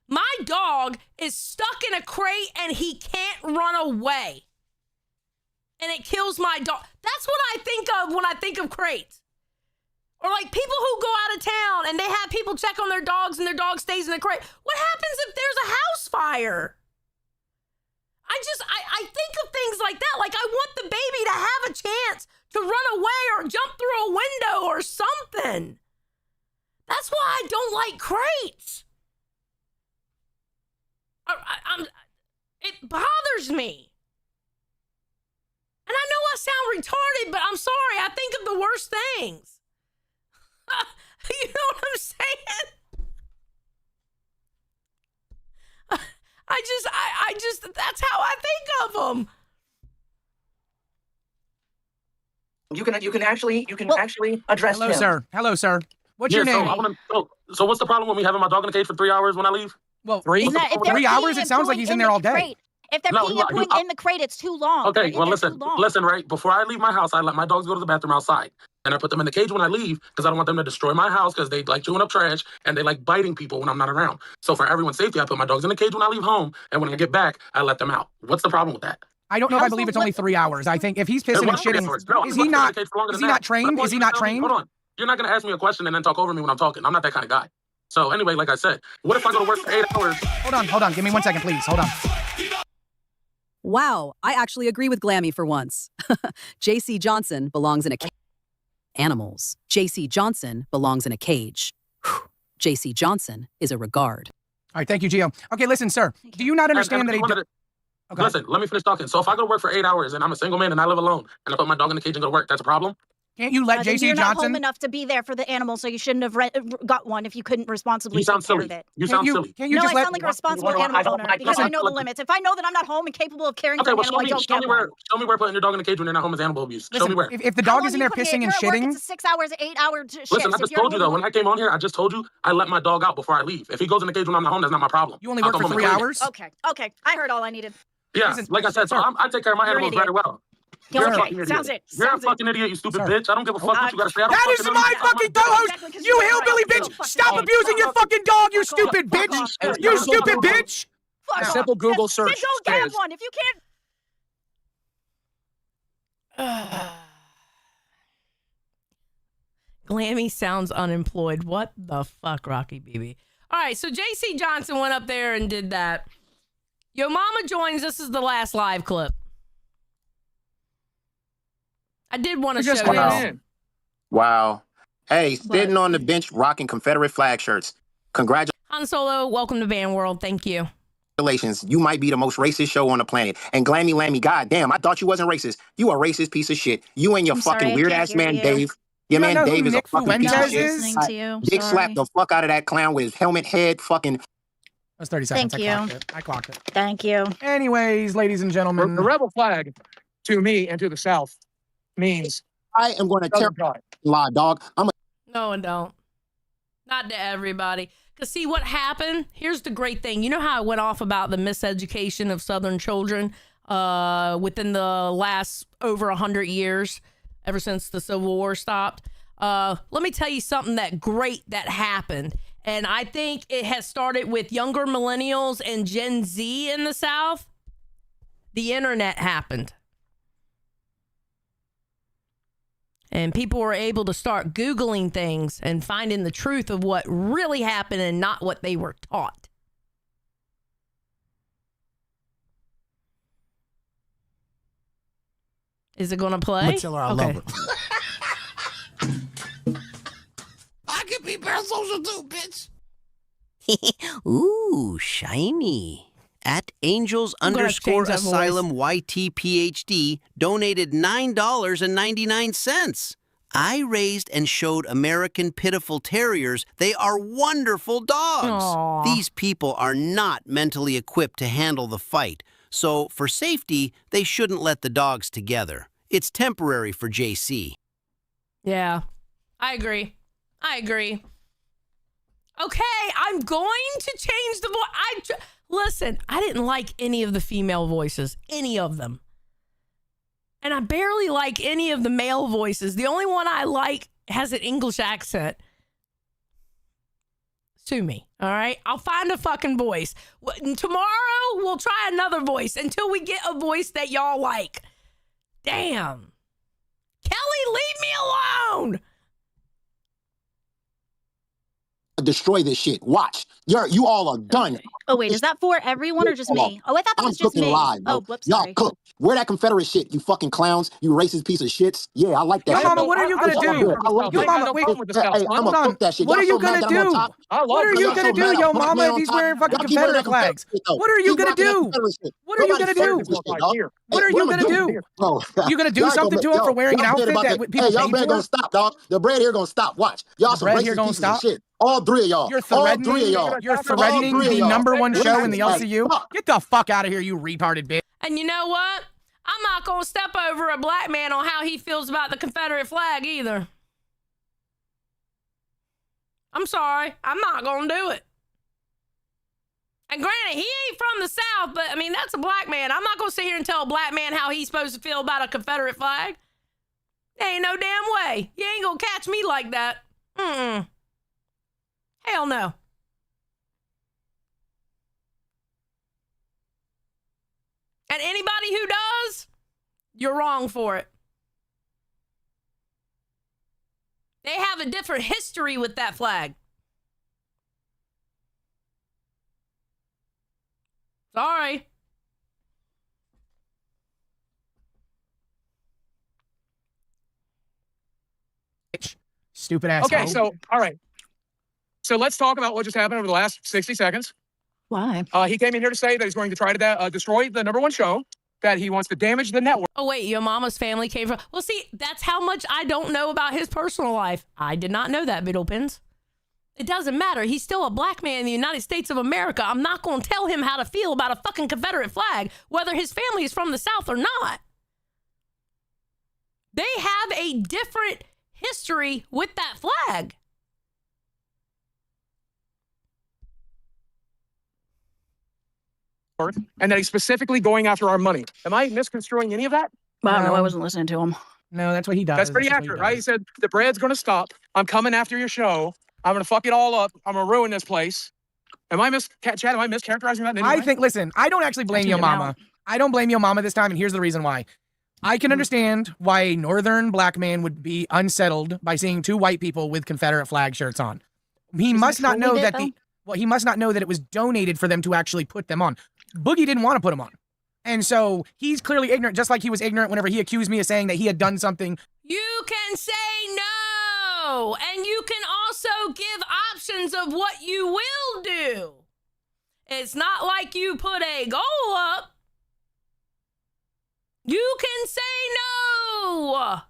My dog is stuck in a crate and he can't run away. And it kills my dog. That's what I think of when I think of crates. Or like people who go out of town and they have people check on their dogs and their dog stays in the crate. What happens if there's a house fire? I think of things like that. Like I want the baby to have a chance to run away or jump through a window or something. That's why I don't like crates. It bothers me. And I know I sound retarded, but I'm sorry. I think of the worst things. You know what I'm saying? I just, that's how I think of them. You can actually address Hello, him. sir. Hello, sir. What's your name? So what's the problem with me having my dog in the cage for 3 hours when I leave? Well, 3 hours? It sounds like he's in there all day. If they're peeing and pooing in the crate, it's too long. Okay, well, listen, right? Before I leave my house, I let my dogs go to the bathroom outside. And I put them in the cage when I leave because I don't want them to destroy my house because they like chewing up trash and they like biting people when I'm not around. So for everyone's safety, I put my dogs in the cage when I leave home. And when I get back, I let them out. What's the problem with that? I don't know if I believe it's only 3 hours. I think if he's pissing and shitting, is he not trained? Is he not trained? Hold on. You're not going to ask me a question and then talk over me when I'm talking. I'm not that kind of guy. So anyway, like I said, what if I go to work for 8 hours? Hold on. Give me 1 second, please. Hold on. Wow, I actually agree with Glammy for once. J.C. Johnson belongs in a cage. Animals. J.C. Johnson belongs in a cage. J.C. Johnson is a regard. All right, thank you, Gio. Okay, listen, sir. Do you not understand that he... Okay. Listen, let me finish talking. So if I go to work for 8 hours and I'm a single man and I live alone and I put my dog in the cage and go to work, that's a problem? Can't you let J.C. You're Johnson... not home enough to be there for the animal, so you shouldn't have got one if you couldn't responsibly You sound take care silly. of it. You sound silly. Can you No, just I let... sound like a responsible animal owner because I know the limits. If I know that I'm not home and capable of caring for an animal, I don't get one. Show me where putting your dog in the cage when you're not home is animal abuse. Show me where. If the dog is in there pissing and shitting... It's a 6 hours, 8 hour shift. Listen, I just told you though, when I came on here, I just told you I let my dog out before I leave. If he goes in the cage when I'm not home, that's not my problem. You only work for 3 hours? Okay, I heard all I needed. Yeah, like I said, so I take care of my animals very well. You're a fucking idiot. Sounds it. You're a fucking idiot, you stupid bitch. I don't give a fuck what you gotta say. That is my fucking co-host, you hillbilly bitch! Stop abusing your fucking dog, you stupid bitch! You stupid bitch! Simple Google search. Then go get one if you can't. Glammy sounds unemployed. What the fuck, Rocky BB? All right, so JC Johnson went up there and did that. Yo Mama joins. This is the last live clip. I did want to show this. Wow. Hey, sitting on the bench rocking Confederate flag shirts. Congratulations. Han Solo, welcome to Van World. Thank you. You might be the most racist show on the planet. And Glammy Lammy, goddamn, I thought you wasn't racist. You a racist piece of shit. You and your fucking weird ass man, Dave. Your man Dave is a fucking piece of shit. Dick slapped the fuck out of that clown with his helmet head fucking. That's 30 seconds. Thank I clocked it. Thank you. Anyways, ladies and gentlemen. The rebel flag, to me and to the South, means I am going to tear lie, dog. No, and don't. Not to everybody. Because see what happened? Here's the great thing. You know how I went off about the miseducation of Southern children within the last over 100 years, ever since the Civil War stopped? Let me tell you something great that happened. And I think it has started with younger millennials and Gen Z in the South. The internet happened. And people were able to start Googling things and finding the truth of what really happened and not what they were taught. Is it going to play? Matilda, I love her. I can be parasocial too, bitch. Ooh, shiny. At Angels_Asylum YTPHD donated $9.99. I raised and showed American Pitiful Terriers. They are wonderful dogs. Aww. These people are not mentally equipped to handle the fight. So for safety, they shouldn't let the dogs together. It's temporary for JC. Yeah, I agree. Okay, I'm going to change the voice. Listen, I didn't like any of the female voices, any of them. And I barely like any of the male voices. The only one I like has an English accent. Sue me, all right? I'll find a fucking voice. Tomorrow, we'll try another voice until we get a voice that y'all like. Damn. Kelly, leave me alone. Destroy this shit. Watch. You all are done. Oh, wait, is that for everyone or just me? Oh, I thought that was just me. Live, oh, whoops, y'all sorry. cook. Wear that Confederate shit, you fucking clowns. You racist piece of shits. Yeah, I like that. Yo, Mama, what are you gonna do? Yo, Mama, wait. Hey, I'm gonna cook that shit. What are you gonna do? What are you gonna do, yo, Mama, if he's wearing fucking Confederate flags? What are you gonna do? What are you gonna do? What are you gonna do? You gonna do something to him for wearing an outfit that people Hey, y'all paid bread for? gonna stop, dog. The bread here gonna stop. Watch. Y'all some racist pieces of shit. All three of y'all. You're threatening the number one show in the LCU? Get the fuck out of here, you retarded bitch. And you know what? I'm not going to step over a black man on how he feels about the Confederate flag either. I'm sorry. I'm not going to do it. And granted, he ain't from the South, but I mean, that's a black man. I'm not going to sit here and tell a black man how he's supposed to feel about a Confederate flag. There ain't no damn way. You ain't going to catch me like that. Hell no. And anybody who does, you're wrong for it. They have a different history with that flag. Sorry. Stupid ass. Okay, so, all right. So let's talk about what just happened over the last 60 seconds. Why? He came in here to say that he's going to try to destroy the number one show, that he wants to damage the network. Oh, wait, your mama's family came from... Well, see, that's how much I don't know about his personal life. I did not know that, Biddlepins. It doesn't matter. He's still a black man in the United States of America. I'm not going to tell him how to feel about a fucking Confederate flag, whether his family is from the South or not. They have a different history with that flag. And that he's specifically going after our money. Am I misconstruing any of that? Wow, no, I wasn't listening to him. No, that's what he does. That's pretty accurate, right? He said, the bread's going to stop. I'm coming after your show. I'm going to fuck it all up. I'm going to ruin this place. Chad, am I mischaracterizing that in any way? I think, listen, I don't actually blame your mama. I don't blame your mama this time, and here's the reason why. I can understand why a northern black man would be unsettled by seeing two white people with Confederate flag shirts on. He must not know that he must not know that it was donated for them to actually put them on. Boogie didn't want to put them on. And so he's clearly ignorant, just like he was ignorant whenever he accused me of saying that he had done something. You can say no, and you can also give options of what you will do. It's not like you put a goal up. You can say no.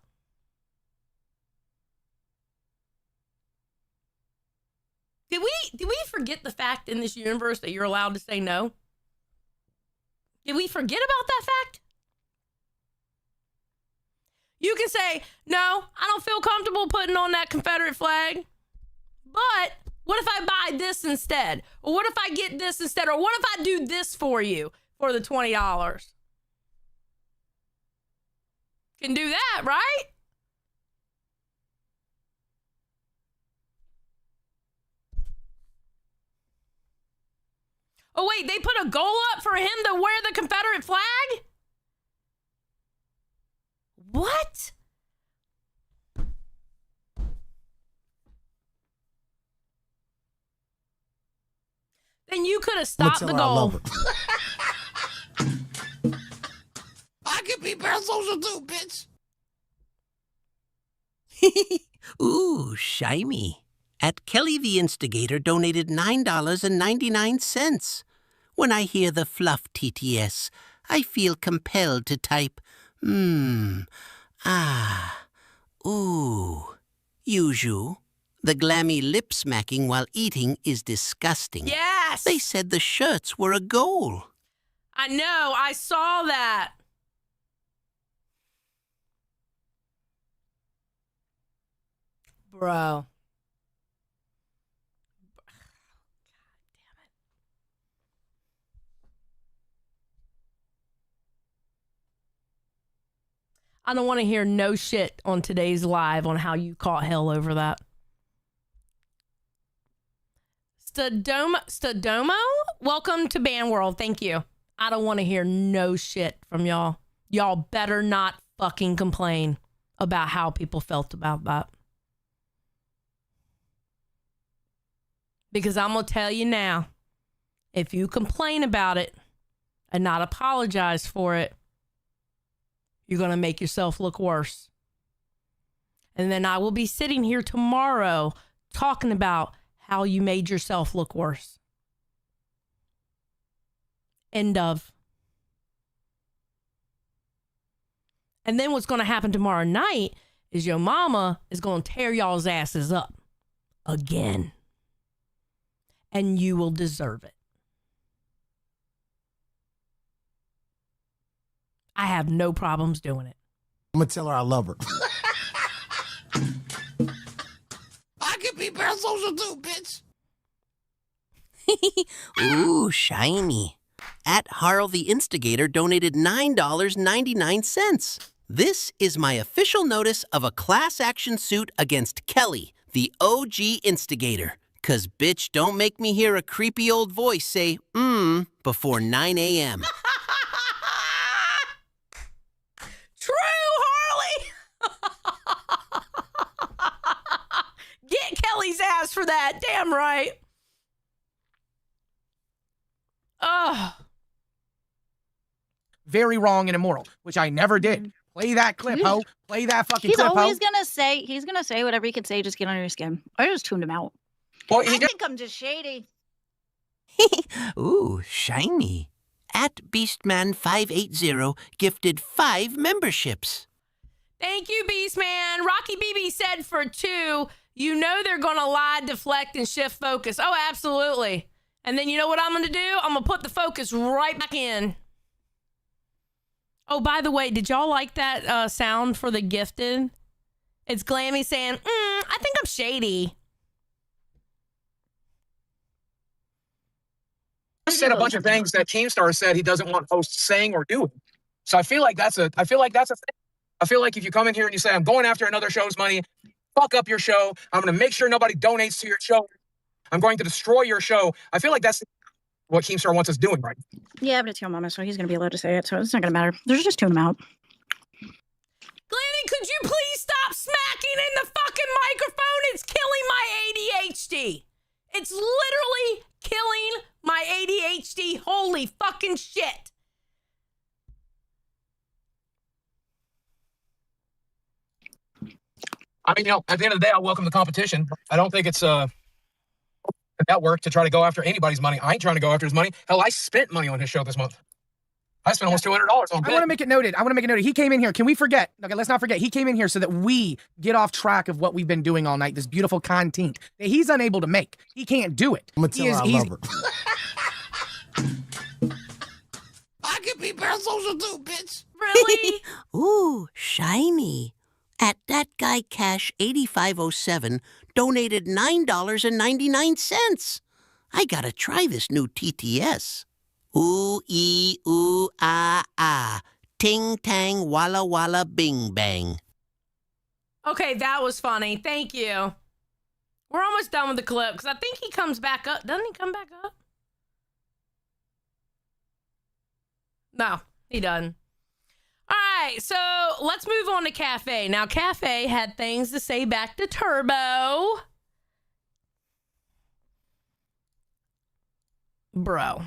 Did we forget the fact in this universe that you're allowed to say no? Did we forget about that fact? You can say, no, I don't feel comfortable putting on that Confederate flag. But what if I buy this instead? Or what if I get this instead? Or what if I do this for you for the $20? Can do that, right? Oh, wait, they put a goal up for him to wear the Confederate flag? What? Then you could have stopped the goal. I can be parasocial too, bitch. Ooh, shiny. At Kelly the Instigator donated $9.99. When I hear the fluff TTS, I feel compelled to type, ooh. Yuzu, the glammy lip smacking while eating is disgusting. Yes! They said the shirts were a goal. I know, I saw that. Bro. I don't want to hear no shit on today's live on how you caught hell over that. Stadomo, welcome to Band World. Thank you. I don't want to hear no shit from y'all. Y'all better not fucking complain about how people felt about that. Because I'm going to tell you now, if you complain about it and not apologize for it, you're going to make yourself look worse. And then I will be sitting here tomorrow talking about how you made yourself look worse. End of. And then what's going to happen tomorrow night is your mama is going to tear y'all's asses up again. And you will deserve it. I have no problems doing it. I'm going to tell her I love her. I can be parasocial too, bitch. Ooh, shiny. At Harl the Instigator donated $9.99. This is my official notice of a class action suit against Kelly, the OG Instigator. 'Cause bitch, don't make me hear a creepy old voice say, before 9 a.m. True, Harley! Get Kelly's ass for that. Damn right. Ugh. Very wrong and immoral, which I never did. Play that clip, ho. Play that fucking clip, ho. He's gonna say whatever he can say, just get under your skin. I just tuned him out. Well, I think I'm just shady. Ooh, shiny. At Beastman580 gifted 5 memberships. Thank you, Beastman. Rocky BB said for 2, you know they're going to lie, deflect, and shift focus. Oh, absolutely. And then you know what I'm going to do? I'm going to put the focus right back in. Oh, by the way, did y'all like that sound for the gifted? It's Glammy saying, I think I'm shady. Said a bunch of things that Keemstar said he doesn't want hosts saying or doing. So I feel like that's a thing. I feel like if you come in here and you say, I'm going after another show's money, fuck up your show. I'm going to make sure nobody donates to your show. I'm going to destroy your show. I feel like that's what Keemstar wants us doing, right? Yeah, but it's your mama, so he's going to be allowed to say it, so it's not going to matter. There's just tune him out. could you please stop smacking in the fucking microphone? It's killing my ADHD. It's literally killing my ADHD. Holy fucking shit. I mean, at the end of the day, I welcome the competition. I don't think it's network to try to go after anybody's money. I ain't trying to go after his money. Hell, I spent money on his show this month. I spent almost $200 on I want to make it noted. He came in here. Can we forget? Okay, let's not forget. He came in here so that we get off track of what we've been doing all night, this beautiful content that he's unable to make. He can't do it. I can be parasocial too, bitch. Really? Ooh, shiny. At that guy Cash 8507 donated $9.99. I gotta try this new TTS. Ooh, ee, ooh, ah, ah. Ting, tang, walla, walla, bing, bang. Okay, that was funny. Thank you. We're almost done with the clip because I think he comes back up. Doesn't he come back up? No, he doesn't. All right, so let's move on to Cafe. Now, Cafe had things to say back to Turbo. Bro.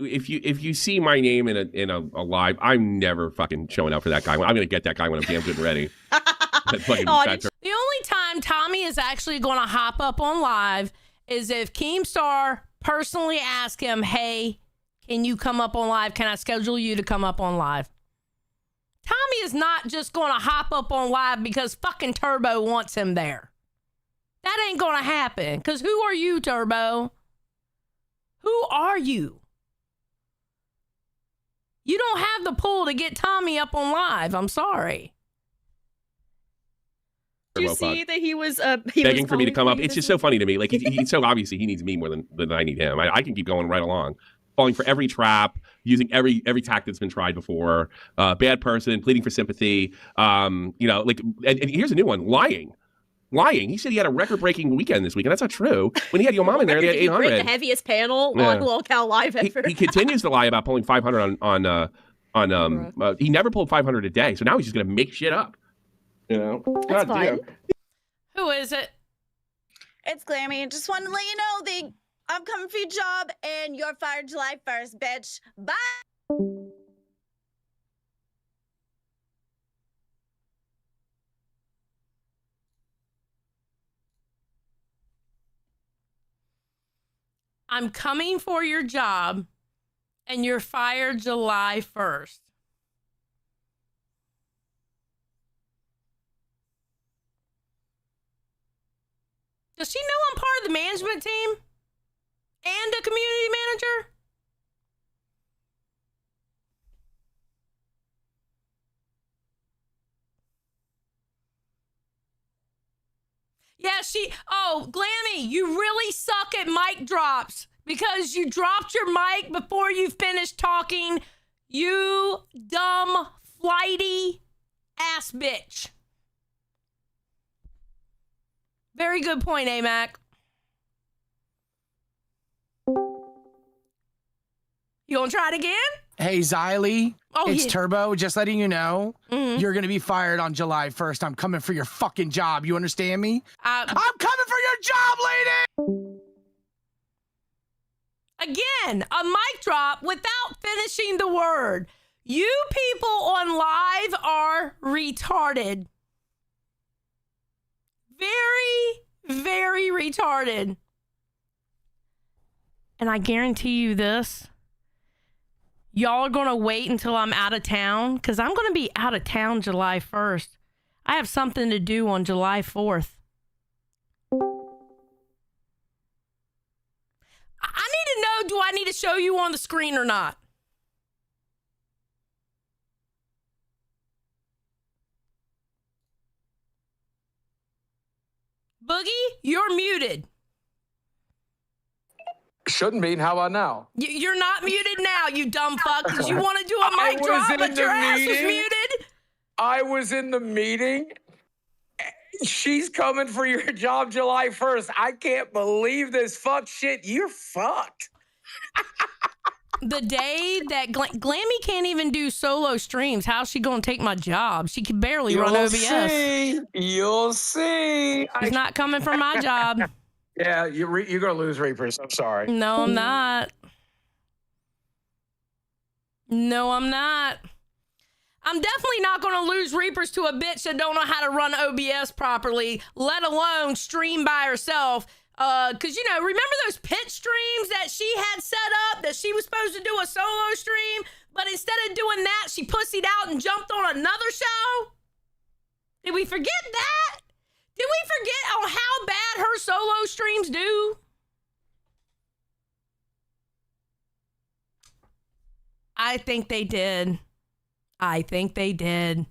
If you see my name in a live, I'm never fucking showing up for that guy. I'm gonna get that guy when I'm damn good and ready. The only time Tommy is actually going to hop up on live is if Keemstar personally asks him, "Hey, can you come up on live? Can I schedule you to come up on live?" Tommy is not just going to hop up on live because fucking Turbo wants him there. That ain't going to happen. Because who are you, Turbo? Who are you? You don't have the pull to get Tommy up on live. I'm sorry. Did you see that he was begging for me to come up? It's just so funny to me. Like he's so obviously he needs me more than I need him. I can keep going right along, falling for every trap, using every tactic that's been tried before. Bad person, pleading for sympathy. And here's a new one: lying. He said he had a record-breaking weekend this week, and that's not true. When he had your mom in there, he had 800. The heaviest panel on Lolcow Live ever. He continues to lie about pulling 500 on he never pulled 500 a day, so now he's just gonna make shit up. You know, That's God damn. Who is it? It's Glammy. Just wanted to let you know I'm coming for your job and you're fired July 1st, bitch. Bye. I'm coming for your job and you're fired July 1st. Does she know I'm part of the management team and a community manager? Yeah, Glammy, you really suck at mic drops because you dropped your mic before you finished talking. You dumb, flighty ass bitch. Very good point, AMAC. You gonna try it again? Hey, Xylee, it's yeah. Turbo. Just letting you know, you're going to be fired on July 1st. I'm coming for your fucking job. You understand me? I'm coming for your job, lady! Again, a mic drop without finishing the word. You people on live are retarded. Very, very retarded. And I guarantee you this. Y'all are going to wait until I'm out of town because I'm going to be out of town July 1st. I have something to do on July 4th. I need to know, do I need to show you on the screen or not? Boogie, you're muted. Shouldn't be. How about now? You're not muted now, you dumb fuck, because you want to do a mic drop, but your ass was muted. I was in the meeting. She's coming for your job July 1st. I can't believe this fuck shit. You're fucked. the day that Glammy can't even do solo streams, how's she going to take my job? She can barely run OBS. You'll see. She's not coming for my job. Yeah, you're going to lose Reapers. I'm sorry. No, I'm not. No, I'm not. I'm definitely not going to lose Reapers to a bitch that don't know how to run OBS properly, let alone stream by herself. Because, you know, remember those pit streams that she had set up that she was supposed to do a solo stream, but instead of doing that, she pussied out and jumped on another show? Did we forget that? Did we forget on how bad her solo streams do? I think they did. I think they did.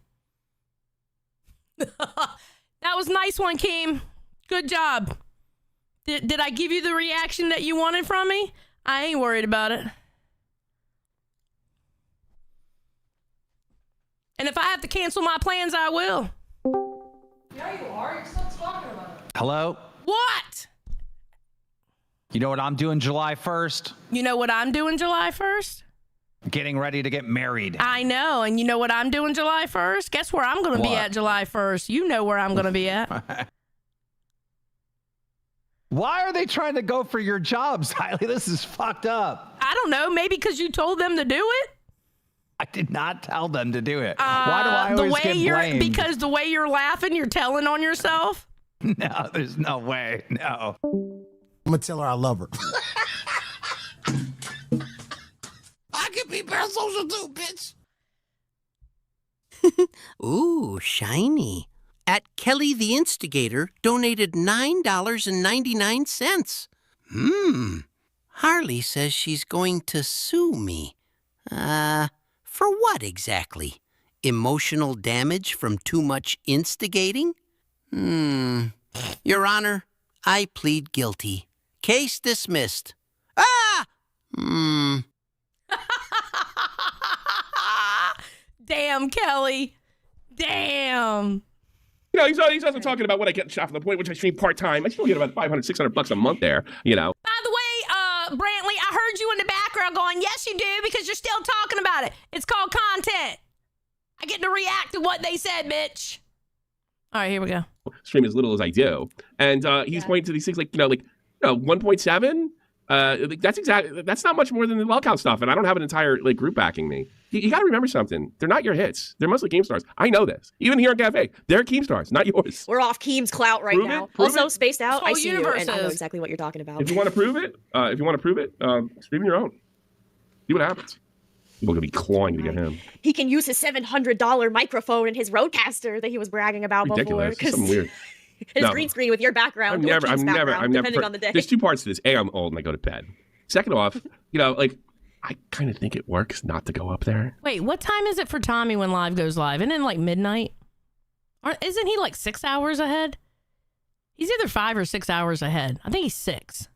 That was a nice one, Keem. Good job. Did I give you the reaction that you wanted from me? I ain't worried about it. And if I have to cancel my plans, I will. Yeah, you are. You're still talking about it. Hello? What? You know what I'm doing July 1st? You know what I'm doing July 1st? Getting ready to get married. I know. And you know what I'm doing July 1st? Guess where I'm going to be at July 1st? You know where I'm going to be at. Why are they trying to go for your jobs, Tylee? This is fucked up. I don't know. Maybe because you told them to do it? I did not tell them to do it. Why do I always get blamed? Because the way you're laughing, you're telling on yourself? No, there's no way. No. I'm going to tell her I love her. I can be parasocial too, bitch. Ooh, shiny. At Kelly the Instigator donated $9.99. Harley says she's going to sue me. For what exactly? Emotional damage from too much instigating? Your Honor, I plead guilty. Case dismissed. Damn, Kelly. Damn. You know, he's also talking about what I get shot from the point, which I stream part-time. I still get about $500, $600 a month there, you know. By the way, Brantley, I heard you in the background going, yes, you do, because you're still talking about it. It's called content. I get to react to what they said, bitch. All right, here we go. Stream as little as I do. And he's pointing to these things like, 1.7. That's not much more than the well count stuff, and I don't have an entire group backing me. You got to remember something. They're not your hits. They're mostly Keemstars. I know this. Even here in Cafe, they're Keemstars, not yours. We're off Keem's clout right now. Also, spaced out. I see you, and I know exactly what you're talking about. If you want to prove it, stream your own. See what happens. People are gonna be clawing to get him. He can use his $700 microphone and his Rodecaster that he was bragging about Ridiculous. before. Something weird. His green screen with your background. I'm never. Depending on the day. There's two parts to this. A, I'm old and I go to bed. Second off, I kind of think it works not to go up there. Wait, what time is it for Tommy when live goes live? Isn't it midnight? Isn't he 6 hours ahead? He's either 5 or 6 hours ahead. I think he's 6.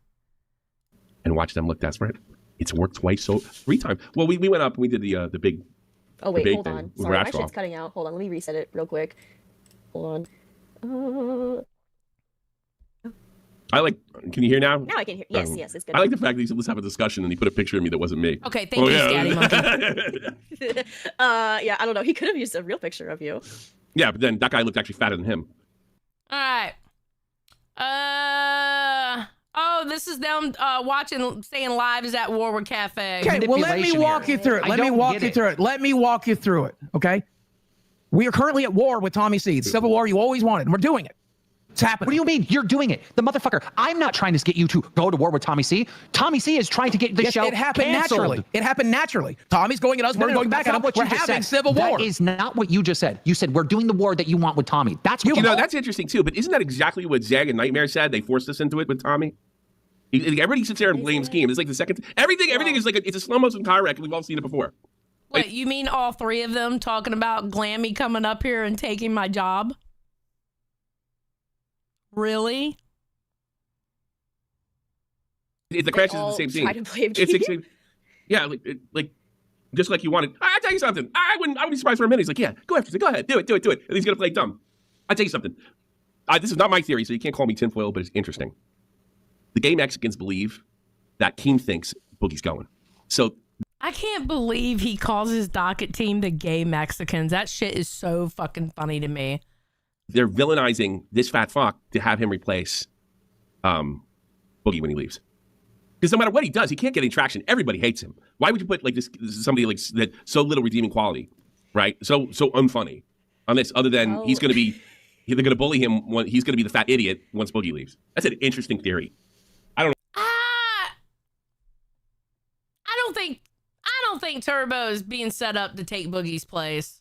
And watch them look desperate. It's worked twice, so 3 times. Well, we went up and we did the big. Oh wait, hold thing. on. Sorry, my shit's cutting out. Hold on, let me reset it real quick. Hold on. Can you hear now? Now I can hear. Yes, yes, it's good. I like the fact that let's have a discussion and he put a picture of me that wasn't me. Okay, thank you, Scatty Monkey. Yeah, I don't know. He could have used a real picture of you. Yeah, but then that guy looked actually fatter than him. All right. Oh, this is them staying live is at Warwick Cafe. Okay, well, let me walk you through it. Let me walk you through it, okay? We are currently at war with Tommy C. It's civil war you always wanted, and we're doing it. It's happening. What do you mean? You're doing it. The motherfucker. I'm not trying to get you to go to war with Tommy C. Tommy C is trying to get the show It happened canceled. naturally. It happened naturally. Tommy's going at us. We're going back at him. We're having civil war. That is not what you just said. You said we're doing the war that you want with Tommy. That's what that's interesting too. But isn't that exactly what Zag and Nightmare said? They forced us into it with Tommy. Everybody sits there and blames Keem. It's like the second. Everything is it's a slow motion car wreck. We've all seen it before. Wait, you mean all 3 of them talking about Glammy coming up here and taking my job? Really? The crash is the same thing. It's yeah, just like you wanted. I'll tell you something. I wouldn't be surprised for a minute. He's like, yeah, go ahead, do it. And he's gonna play dumb. I'll tell you something. This is not my theory, so you can't call me tinfoil, but it's interesting. The gay Mexicans believe that Keem thinks Boogie's going. So I can't believe he calls his docket team the gay Mexicans. That shit is so fucking funny to me. They're villainizing this fat fuck to have him replace Boogie when he leaves. Because no matter what he does, he can't get any traction. Everybody hates him. Why would you put like this somebody like that so little redeeming quality, right? So unfunny on this. Other than he's going to be, they're going to bully him when he's going to be the fat idiot once Boogie leaves. That's an interesting theory. I don't know. I don't think Turbo is being set up to take Boogie's place.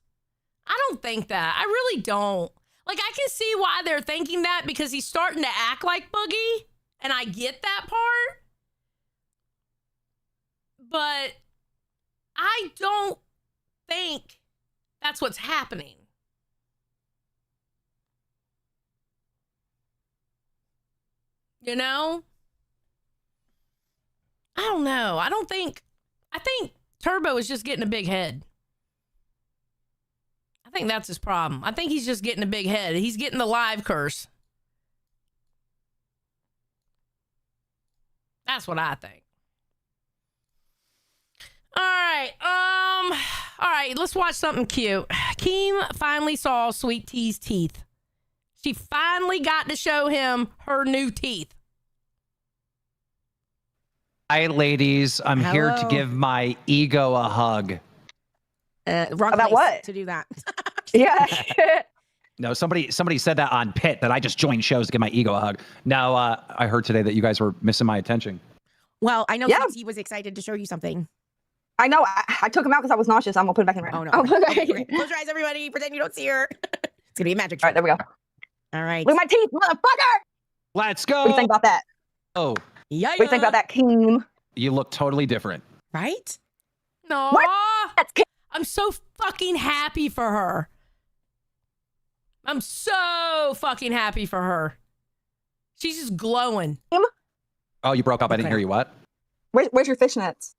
I don't think that. I really don't. Like, I can see why they're thinking that because he's starting to act like Boogie, and I get that part. But I don't think that's what's happening. You know? I don't know. I think Turbo is just getting a big head. I think that's his problem. I think he's just getting a big head. He's getting the live curse. That's what I think. All right, let's watch something cute. Keem finally saw Sweet Tea's teeth. She finally got to show him her new teeth. Hi, ladies. I'm here to give my ego a hug. Wrong About place what? to do that. Yeah. No, somebody said that on Pit that I just joined shows to give my ego a hug. Now, I heard today that you guys were missing my attention. Well, I know Yeah. he was excited to show you something. I know. I took him out because I was nauseous. I'm gonna put it back in right Oh, no. now. Okay, great. Close your eyes, everybody. Pretend you don't see her. It's going to be a magic trick. All right, there we go. All right. Look at my teeth, motherfucker! Let's go. What do you think about that? Oh, Yeah. What do you think about that, Keem? you look totally different. Right? No. That's Keem. I'm so fucking happy for her. I'm so fucking happy for her. She's just glowing. Oh, you broke up. I didn't hear you. What? Where's your fishnets?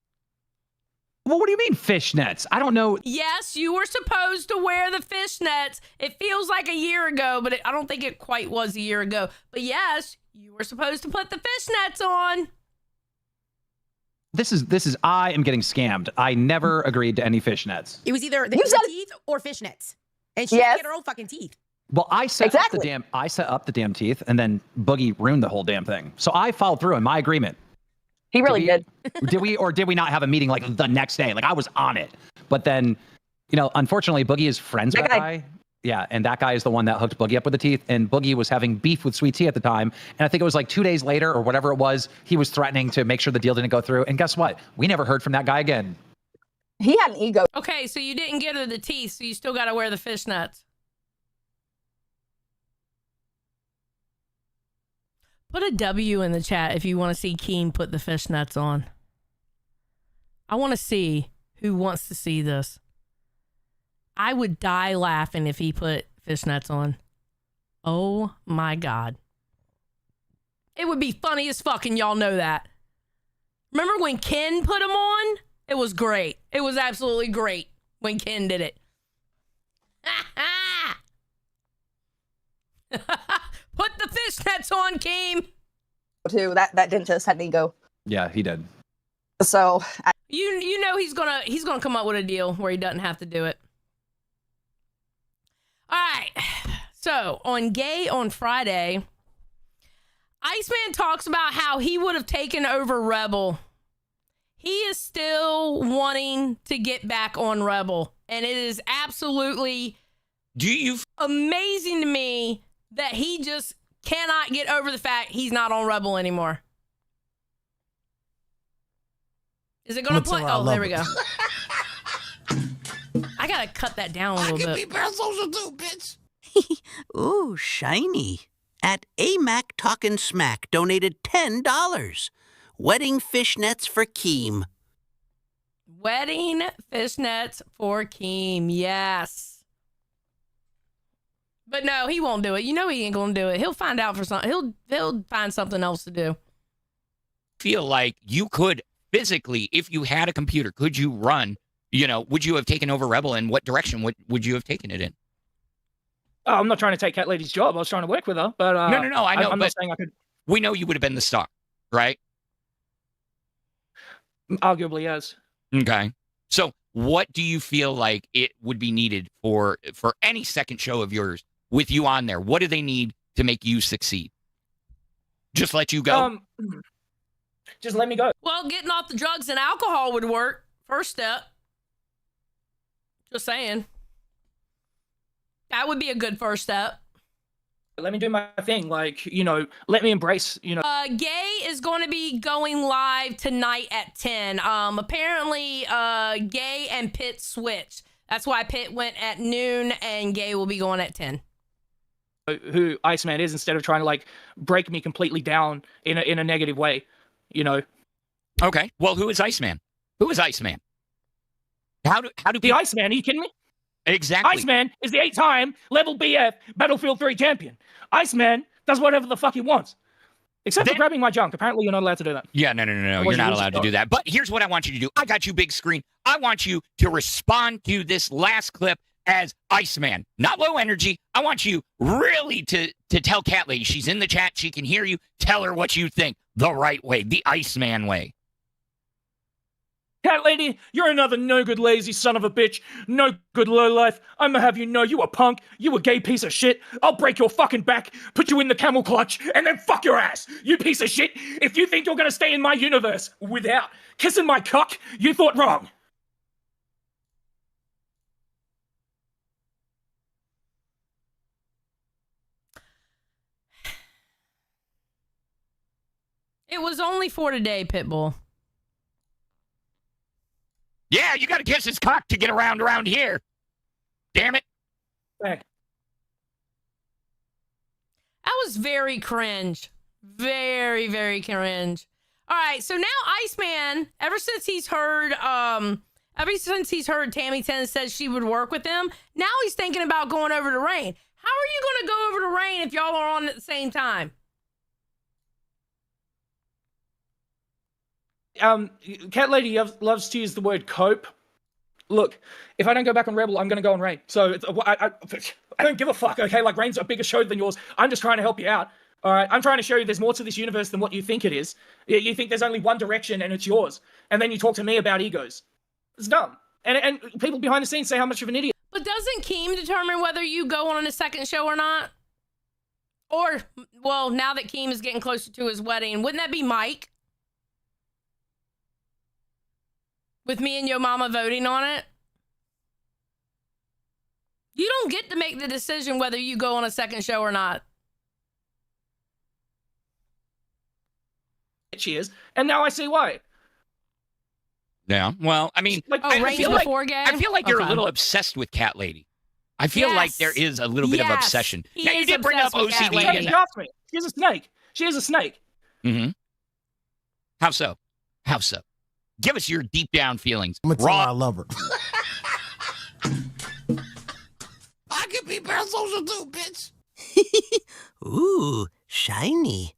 Well, what do you mean fishnets? I don't know. Yes, you were supposed to wear the fishnets. It feels like a year ago, but I don't think it quite was a year ago. But yes, you were supposed to put the fishnets on. This is. I am getting scammed. I never agreed to any fishnets. It was either the teeth or fishnets. And she had to get her own fucking teeth. Well, I set up the damn teeth, and then Boogie ruined the whole damn thing. So I followed through in my agreement. He really did. Did we not have a meeting like the next day? Like I was on it. But then, unfortunately, Boogie is friends with that guy. Yeah, and that guy is the one that hooked Boogie up with the teeth. And Boogie was having beef with Sweet Tea at the time. And I think it was like 2 days later or whatever it was, he was threatening to make sure the deal didn't go through. And guess what? We never heard from that guy again. He had an ego. Okay, so you didn't get her the teeth, so you still got to wear the fishnets. Put a W in the chat if you want to see Keem put the fishnets on. I want to see who wants to see this. I would die laughing if he put fishnets on. Oh my God. It would be funny as fuck, and y'all know that. Remember when Ken put them on? It was great. It was absolutely great when Ken did it. Put the fishnets on, Keem. Too. That dentist had an ego. Yeah, he did. So you know he's gonna come up with a deal where he doesn't have to do it. All right. So on Gay on Friday, Iceman talks about how he would have taken over Rebel. He is still wanting to get back on Rebel, and it is absolutely amazing to me that he just cannot get over the fact he's not on Rebel anymore. Is it going to play? Oh, there we go. I got to cut that down a little bit. I can be parasocial too, bitch. Ooh, shiny. At AMAC Talkin' Smack donated $10. Wedding fishnets for Keem. Wedding fishnets for Keem, yes. But no, he won't do it. You know he ain't gonna do it. He'll find out for something. He'll find something else to do. Feel like you could physically, if you had a computer, could you run? Would you have taken over Rebel, and what direction would you have taken it in? Oh, I'm not trying to take Cat Lady's job. I was trying to work with her, but No, I know. I'm but not saying I could. We know you would have been the star, right? Arguably, yes. Okay. So what do you feel like it would be needed for any second show of yours with you on there? What do they need to make you succeed? Just let you go? Just let me go. Well, getting off the drugs and alcohol would work. First step. Just saying. That would be a good first step. Let me do my thing. Like, let me embrace, Gay is going to be going live tonight at 10. Apparently, Gay and Pitt switched. That's why Pitt went at noon and Gay will be going at 10. Who Iceman is, instead of trying to like break me completely down in a negative way, Okay. Well, who is Iceman? Who is Iceman? How do the Iceman? Are you kidding me? Exactly. Iceman is the 8-time level BF Battlefield 3 champion. Iceman does whatever the fuck he wants, except for grabbing my junk. Apparently, you're not allowed to do that. Yeah, no. You're not allowed to do that. But here's what I want you to do. I got you big screen. I want you to respond to this last clip as Iceman, not low energy. I want you really to tell Cat Lady, she's in the chat, she can hear you. Tell her what you think the right way, the Iceman way. Cat Lady, you're another no good lazy son of a bitch. No good lowlife. I'ma have you know you a punk. You a gay piece of shit. I'll break your fucking back, put you in the camel clutch, and then fuck your ass. You piece of shit. If you think you're gonna stay in my universe without kissing my cock, you thought wrong. It was only for today, Pitbull. Yeah, you got to kiss his cock to get around here. Damn it. That was very cringe. Very, very cringe. All right, so now Iceman, ever since he's heard Tammy 10 says she would work with him, now he's thinking about going over to Rain. How are you going to go over to Rain if y'all are on at the same time? Cat Lady loves to use the word cope. Look, if I don't go back on Rebel, I'm going to go on Rain. So I don't give a fuck, okay? Like, Rain's a bigger show than yours. I'm just trying to help you out, all right? I'm trying to show you there's more to this universe than what you think it is. You think there's only one direction and it's yours. And then you talk to me about egos. It's dumb. And people behind the scenes say how much of an idiot. But doesn't Keem determine whether you go on a second show or not? Or, well, now that Keem is getting closer to his wedding, wouldn't that be Mike? With me and Yo Mama voting on it? You don't get to make the decision whether you go on a second show or not. She is, and now I see why. Yeah, well, I mean, I feel like you're a little obsessed with Cat Lady. I feel like there is a little bit of obsession. Now, you did bring up OCD. She's a snake. She is a snake. Mm-hmm. How so? How so? Give us your deep down feelings. I'm gonna tell her I love her. I can be parasocial too, bitch. Ooh, shiny.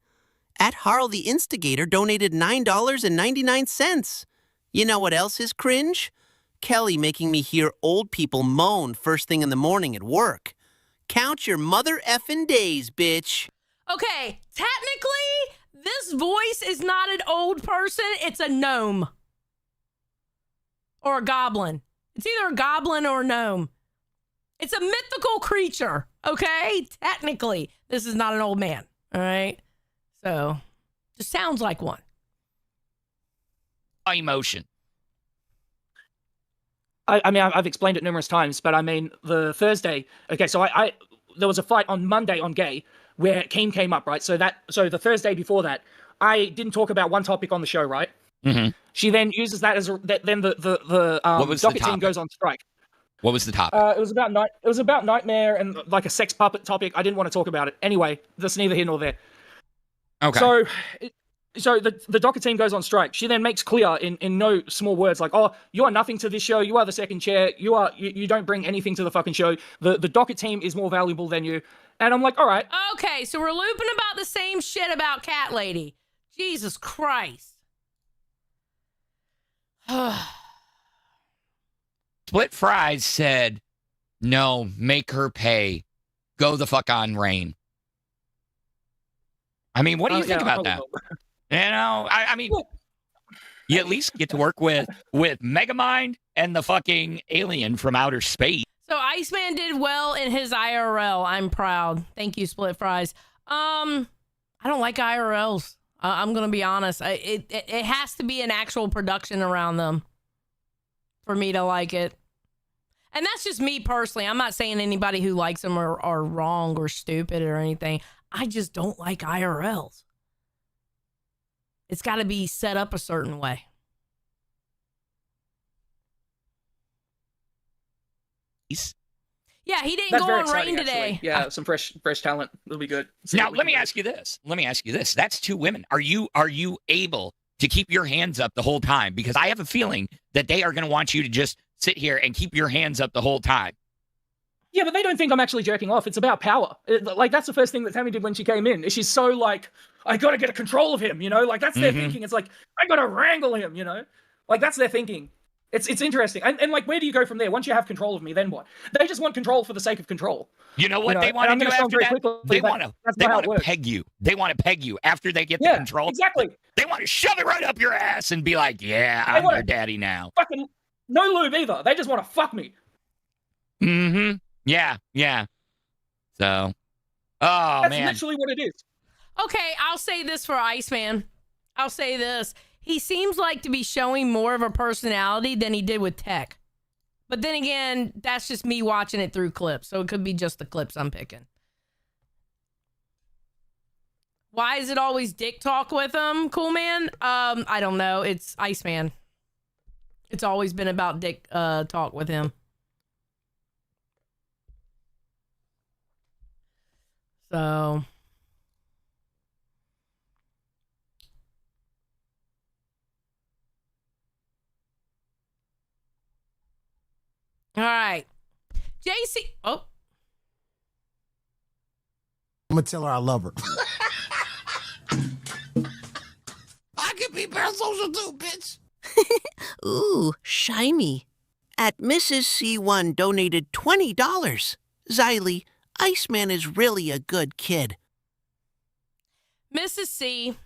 At Harl the Instigator donated $9.99. You know what else is cringe? Kelly making me hear old people moan first thing in the morning at work. Count your mother effing days, bitch. Okay, technically, this voice is not an old person, it's a gnome. Or a goblin. It's either a goblin or a gnome. It's a mythical creature, okay? Technically, this is not an old man, all right? So, just sounds like one. Emotion. I mean, I've explained it numerous times, but I mean, the Thursday, okay, so there was a fight on Monday on Gay where Keem came up, right? So the Thursday before that, I didn't talk about one topic on the show, right? Mm-hmm. She then uses that as then the docket team goes on strike. What was the topic? It was about Nightmare and like a sex puppet topic. I didn't want to talk about it. Anyway, that's neither here nor there. Okay. So the docket team goes on strike. She then makes clear in no small words like, "Oh, you are nothing to this show. You are the second chair. You don't bring anything to the fucking show. The docket team is more valuable than you." And I'm like, "All right." Okay, so we're looping about the same shit about Cat Lady. Jesus Christ. Split Fries said, "No, make her pay. Go the fuck on, Rain." I mean, what do you think about that? You know, I mean, You at least get to work with Megamind and the fucking alien from outer space. So Iceman did well in his IRL. I'm proud. Thank you, Split Fries. I don't like IRLs. I'm gonna be honest. It has to be an actual production around them for me to like it. And that's just me personally. I'm not saying anybody who likes them are wrong or stupid or anything. I just don't like IRLs. It's got to be set up a certain way. Yeah, he didn't go on rain today. Yeah, some fresh talent. It'll be good. Now, let me ask you this. That's two women. Are you able to keep your hands up the whole time? Because I have a feeling that they are going to want you to just sit here and keep your hands up the whole time. Yeah, but they don't think I'm actually jerking off. It's about power. Like, that's the first thing that Tammy did when she came in. She's so like, I got to get a control of him, you know? Like, that's their thinking. It's like, I got to wrangle him, you know? Like, that's their thinking. It's interesting. And like, where do you go from there? Once you have control of me, then what? They just want control for the sake of control. You know what they want to do after that? They want to peg you. They want to peg you after they get the control. Exactly. They want to shove it right up your ass and be like, yeah, I'm your daddy now. Fucking no lube either. They just want to fuck me. Mm-hmm. Yeah. So, That's man. That's literally what it is. Okay, I'll say this for Iceman. I'll say this. He seems like to be showing more of a personality than he did with Tech. But then again, that's just me watching it through clips. So it could be just the clips I'm picking. Why is it always dick talk with him, Cool Man? I don't know. It's Iceman. It's always been about dick talk with him. So... All right. JC. Oh. I'm going to tell her I love her. I can be parasocial too, bitch. Ooh, shiny. At Mrs. C1 donated $20. Xylee, Iceman is really a good kid. Mrs. C,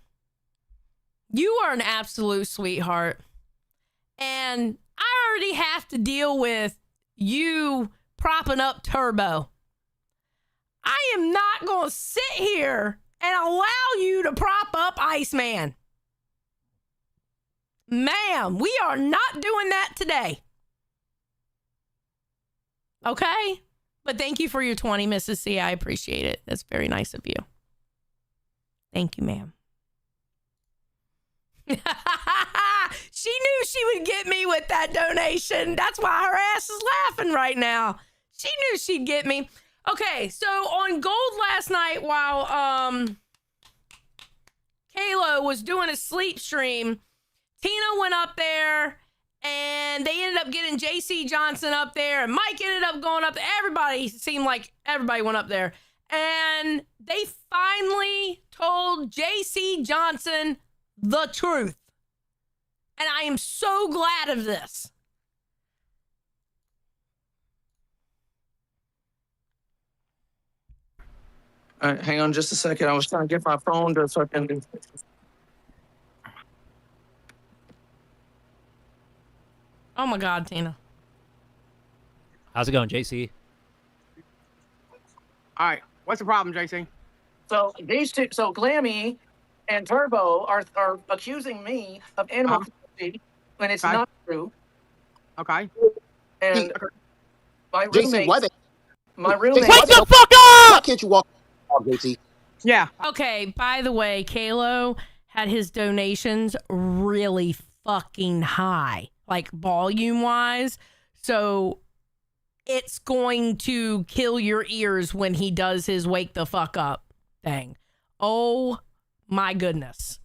you are an absolute sweetheart. And I already have to deal with you propping up Turbo. I am not going to sit here and allow you to prop up Iceman. Ma'am, we are not doing that today. Okay? But thank you for your 20, Mrs. C. I appreciate it. That's very nice of you. Thank you, ma'am. She knew she would get me with that donation. That's why her ass is laughing right now. She knew she'd get me. Okay, so on Gold last night while Kalo was doing a sleep stream, Tina went up there and they ended up getting JC Johnson up there and Mike ended up going up there. Everybody seemed like everybody went up there. And they finally told JC Johnson the truth. And I am so glad of this. All right, hang on just a second. I was trying to get my phone to so I can do. Oh my God, Tina. How's it going, JC? All right, what's the problem, JC? So these two, so Glammy and Turbo are accusing me of animal cruelty when it's not true. Okay. And my JC, why roommate, my roommate. Wake the fuck up! Why can't you walk JC? Yeah. Okay, by the way, Kalo had his donations really fucking high, like volume-wise. So it's going to kill your ears when he does his wake the fuck up thing. Oh my goodness.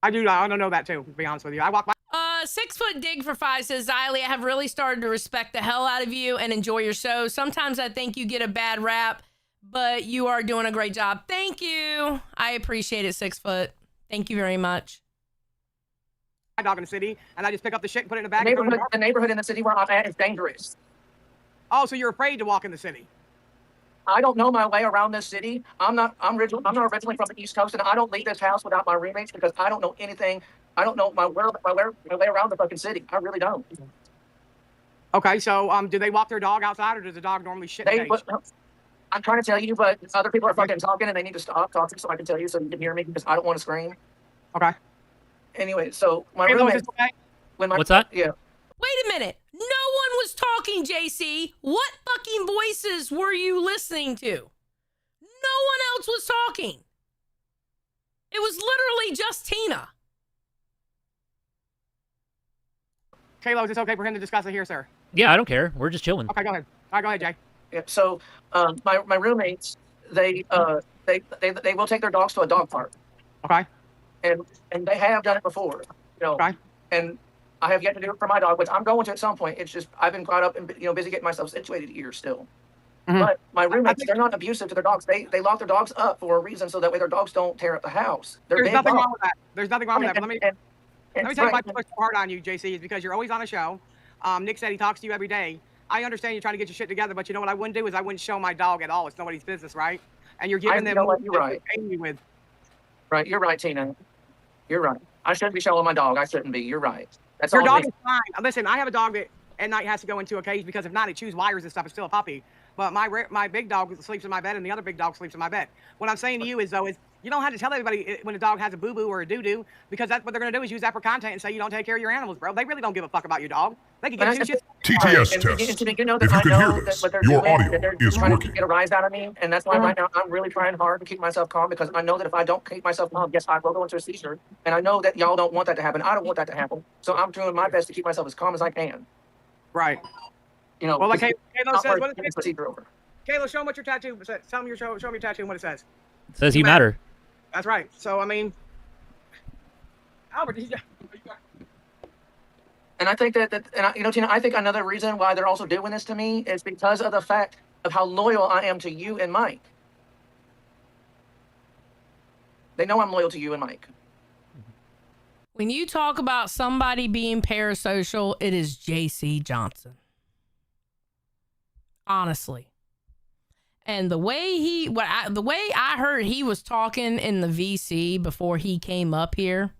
I don't know that too, to be honest with you. I walk by. 6 foot dig for 5 says, Xylee, I have really started to respect the hell out of you and enjoy your show. Sometimes I think you get a bad rap, but you are doing a great job. Thank you. I appreciate it, 6 foot. Thank you very much. My dog in the city, and I just pick up the shit and put it in a bag. The neighborhood in the city where I'm at is dangerous. Oh, so you're afraid to walk in the city? I don't know my way around this city. I'm not originally from the East Coast, and I don't leave this house without my roommates because I don't know anything I don't know my way around the fucking city. I really don't. Okay, so do they walk their dog outside, or does the dog normally shit in the cage? I'm trying to tell you, but other people are fucking talking, and they need to stop talking so I can tell you so you can hear me because I don't want to scream. Okay. Anyway, so my roommate. What's that? Yeah. Wait a minute. No one was talking, JC. What fucking voices were you listening to? No one else was talking. It was literally just Tina. Kayla, is it okay for him to discuss it here, sir? Yeah, I don't care. We're just chilling. Okay, go ahead. All right, go ahead, Jay. Yeah, so my roommates, they will take their dogs to a dog park. Okay. And they have done it before. You know. Okay. And I have yet to do it for my dog, which I'm going to at some point. It's just I've been caught up and busy getting myself situated here still. Mm-hmm. But my roommates, they're not abusive to their dogs. They lock their dogs up for a reason so that way their dogs don't tear up the house. There's nothing wrong with that. There's nothing wrong with that. But let me tell you why people are so hard on you, JC, is because you're always on a show. Nick said he talks to you every day. I understand you're trying to get your shit together, but you know what I wouldn't do is I wouldn't show my dog at all. It's nobody's business, right? And you're giving them more you're right. angry with. Right, you're right, Tina. You're right. I shouldn't be showing my dog. I shouldn't be. You're right. That's Your all dog is fine. Listen, I have a dog that at night has to go into a cage because if not, it chews wires and stuff. It's still a puppy. But my big dog sleeps in my bed, and the other big dog sleeps in my bed. What I'm saying to you is, though, is you don't have to tell everybody when a dog has a boo-boo or a doo-doo, because that's what they're going to do is use that for content and say you don't take care of your animals, bro. They really don't give a fuck about your dog. They can give two shits. TTS test. If you can hear this, your audio is trying working. to get a rise out of me, and that's why right now I'm really trying hard to keep myself calm, because I know that if I don't keep myself calm, yes, I will go into a seizure, and I know that y'all don't want that to happen. I don't want that to happen, so I'm doing my best to keep myself as calm as I can. Right. You know. Well, like Kayla says, what is procedure over? Kayla, show them what your tattoo says. Tell them show me your tattoo and what it says. It says you matter. That's right. So I mean, Albert, and I think Tina, I think another reason why they're also doing this to me is because of the fact of how loyal I am to you and Mike. They know I'm loyal to you and Mike. When you talk about somebody being parasocial, it is JC Johnson. Honestly. And the way I heard he was talking in the VC before he came up here,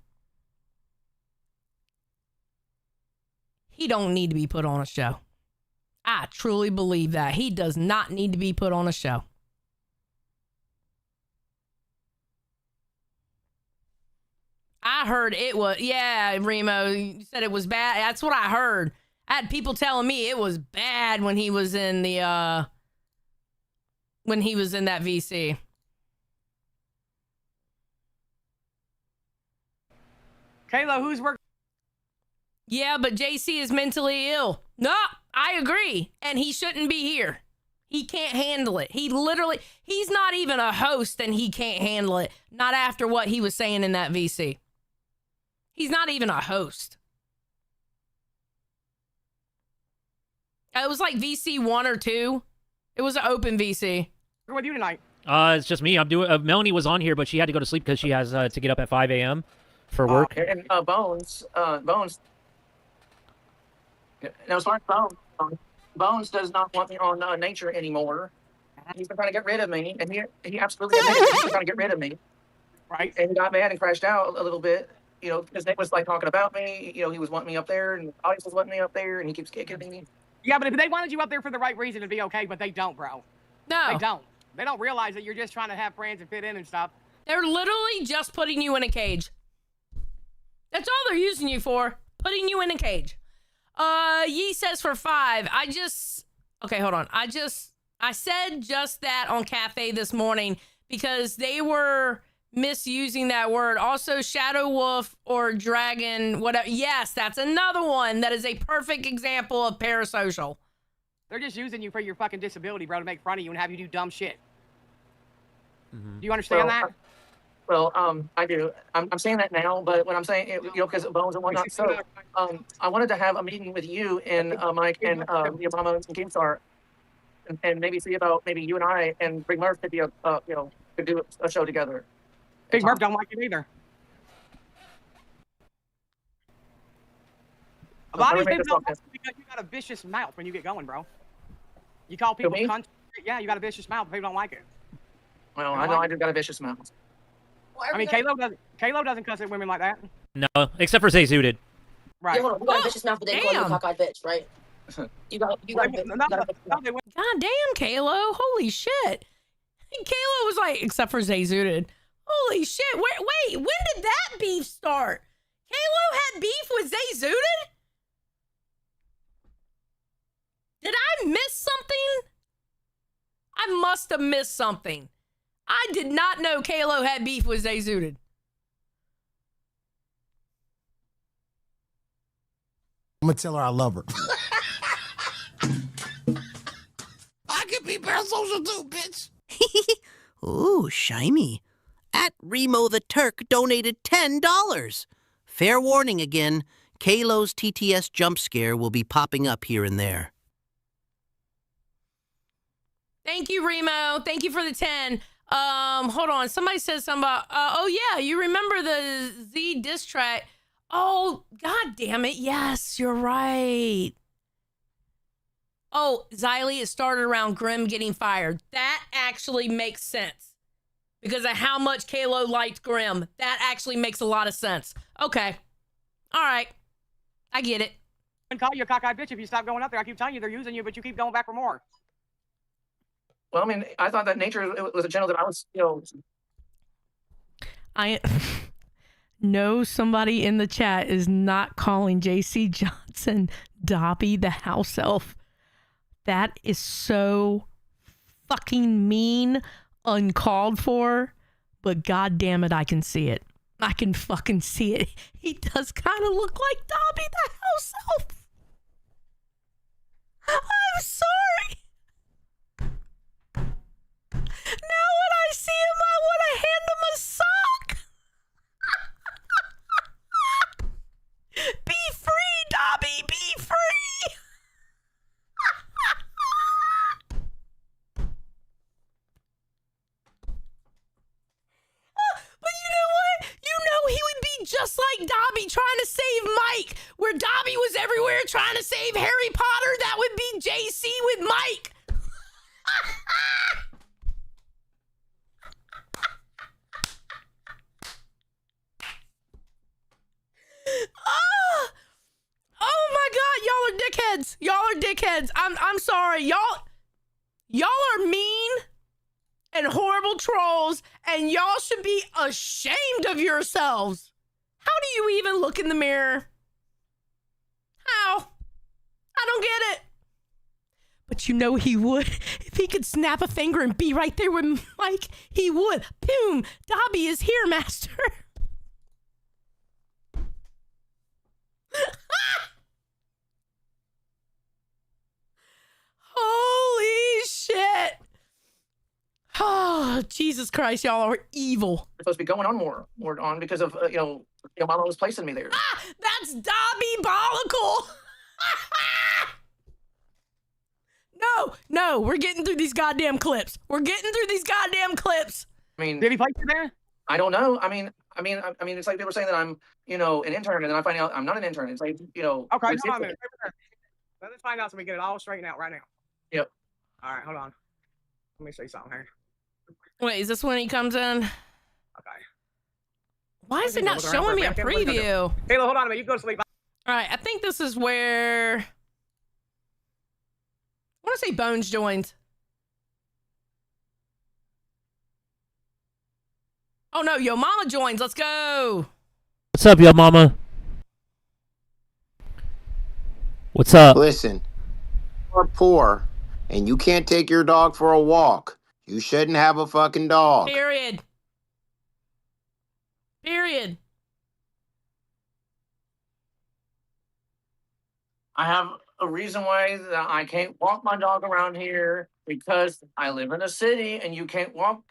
he don't need to be put on a show. I truly believe that. He does not need to be put on a show. I heard it was, yeah, Remo, you said it was bad. That's what I heard. I had people telling me it was bad when he was in the, when he was in that VC. Kayla, who's working? Yeah, but JC is mentally ill. No, I agree. And he shouldn't be here. He can't handle it. He's not even a host and he can't handle it. Not after what he was saying in that VC. He's not even a host. It was like VC 1 or 2. It was an open VC. What with you tonight? It's just me. I'm doing. Melanie was on here, but she had to go to sleep because she has to get up at 5 a.m. for work. And Bones. Now, as far as Bones does not want me on Nature anymore. He's been trying to get rid of me, and he absolutely he's been trying to get rid of me. Right. And he got mad and crashed out a little bit. You know, because Nick was like talking about me. You know, he was wanting me up there, and Alex was wanting me up there, and he keeps kicking me. Yeah, but if they wanted you up there for the right reason, it'd be okay. But they don't, bro. No, they don't. They don't realize that you're just trying to have friends and fit in and stuff. They're literally just putting you in a cage. That's all they're using you for. Putting you in a cage. Yee says for 5. Okay, hold on. I said just that on Cafe this morning because they were misusing that word. Also, Shadow Wolf or Dragon, whatever. Yes, that's another one that is a perfect example of parasocial. They're just using you for your fucking disability, bro, to make fun of you and have you do dumb shit. Mm-hmm. Do you understand that? Well, I do. I'm saying that now, but what I'm saying, because of Bones and whatnot. So, I wanted to have a meeting with you and Mike and your mama and Keemstar, and maybe see about maybe you and I and Big Murph could be could do a show together. Big Murph don't like it either. A lot of these people don't like it because you got a vicious mouth when you get going, bro. You call people cunts. Yeah, you got a vicious mouth. People don't like it. Well, I know I just got a vicious mouth. I mean, Kalo doesn't cuss at women like that. No, except for Zay Zooted. Right. Yeah, hold on. You got a vicious mouth, but they call you a cockeyed bitch, right? You got God damn, Kalo. Holy shit. Kalo was like, except for Zay Zooted. Holy shit. Wait, when did that beef start? Kalo had beef with Zay Zooted? Did I miss something? I must have missed something. I did not know Kalo had beef with Zay Zooted. I'm gonna tell her I love her. I can be parasocial too, bitch. Ooh, shiny. At Remo the Turk donated $10. Fair warning again, Kalo's TTS jump scare will be popping up here and there. Thank you, Remo. Thank you for the 10. Hold on. Somebody said something about, oh yeah, you remember the Z diss track. Oh, god damn it. Yes, you're right. Oh, Xylee, it started around Grimm getting fired. That actually makes sense. Because of how much Kalo liked Grimm. That actually makes a lot of sense. Okay. All right. I get it. I can call you a cockeyed bitch if you stop going up there. I keep telling you they're using you, but you keep going back for more. Well, I mean, I thought that nature was a channel that I was, I know somebody in the chat is not calling JC Johnson Dobby the house elf. That is so fucking mean, uncalled for, but god damn it, I can see it. I can fucking see it. He does kind of look like Dobby the house elf. I'm sorry. Now when I see him, I want to hand him a sock. Be free, Dobby, be free. But you know what? You know he would be just like Dobby trying to save Mike. Where Dobby was everywhere trying to save Harry Potter, that would be JC with Mike. Oh my god, y'all are dickheads. Y'all are dickheads. I'm sorry. Y'all are mean and horrible trolls, and y'all should be ashamed of yourselves. How do you even look in the mirror? How? I don't get it. But you know he would. If he could snap a finger and be right there with Mike, he would. Boom. Dobby is here, master. Holy shit. Oh, Jesus Christ, y'all are evil. supposed to be going on more on because of, Mama was placing me there. Ah, that's Dobby-bolical. No, we're getting through these goddamn clips. We're getting through these goddamn clips. I mean, did he place you there? I don't know. I mean, it's like people saying that I'm, an intern, and then I find out I'm not an intern. It's like, Okay, hold on a minute. Let's find out so we get it all straightened out right now. Yep. All right, hold on. Let me show you something here. Wait, is this when he comes in? Okay. Why is it not showing me a preview? Kayla, hold on a minute. You can go to sleep. All right, I think this is where... I want to say Bones joins. Oh no, Yo Mama joins. Let's go. What's up, Yo Mama? What's up? Listen, you're poor and you can't take your dog for a walk. You shouldn't have a fucking dog. Period. I have a reason why that I can't walk my dog around here because I live in a city and you can't walk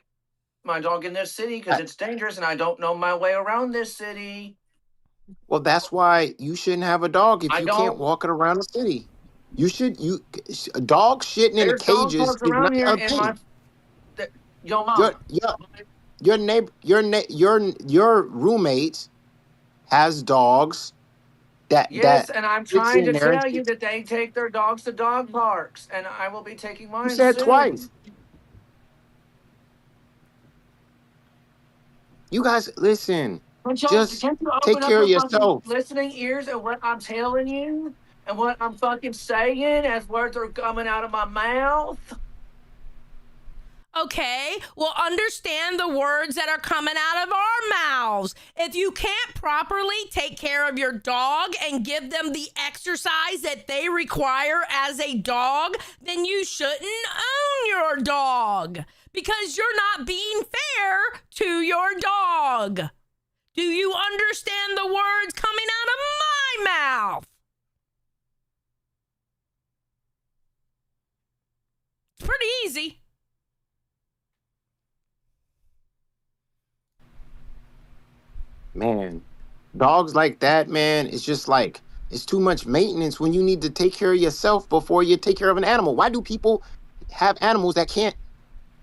my dog in this city because it's dangerous and I don't know my way around this city. Well, that's why you shouldn't have a dog if you can't walk it around the city. Dogs shitting in the cages is not a thing. Yo, Mom. Your roommate has dogs. Yes, and I'm trying to tell you that they take their dogs to dog parks, and I will be taking mine You said soon. twice. You guys, listen. Just can't you take open up care of your fucking yourself. listening ears at what I'm telling you and what I'm fucking saying as words are coming out of my mouth? Okay, well, understand the words that are coming out of our mouths. If you can't properly take care of your dog and give them the exercise that they require as a dog, then you shouldn't own your dog because you're not being fair to your dog. Do you understand the words coming out of my mouth? It's pretty easy. Man, dogs like that, man, it's just like, it's too much maintenance when you need to take care of yourself before you take care of an animal. Why do people have animals that can't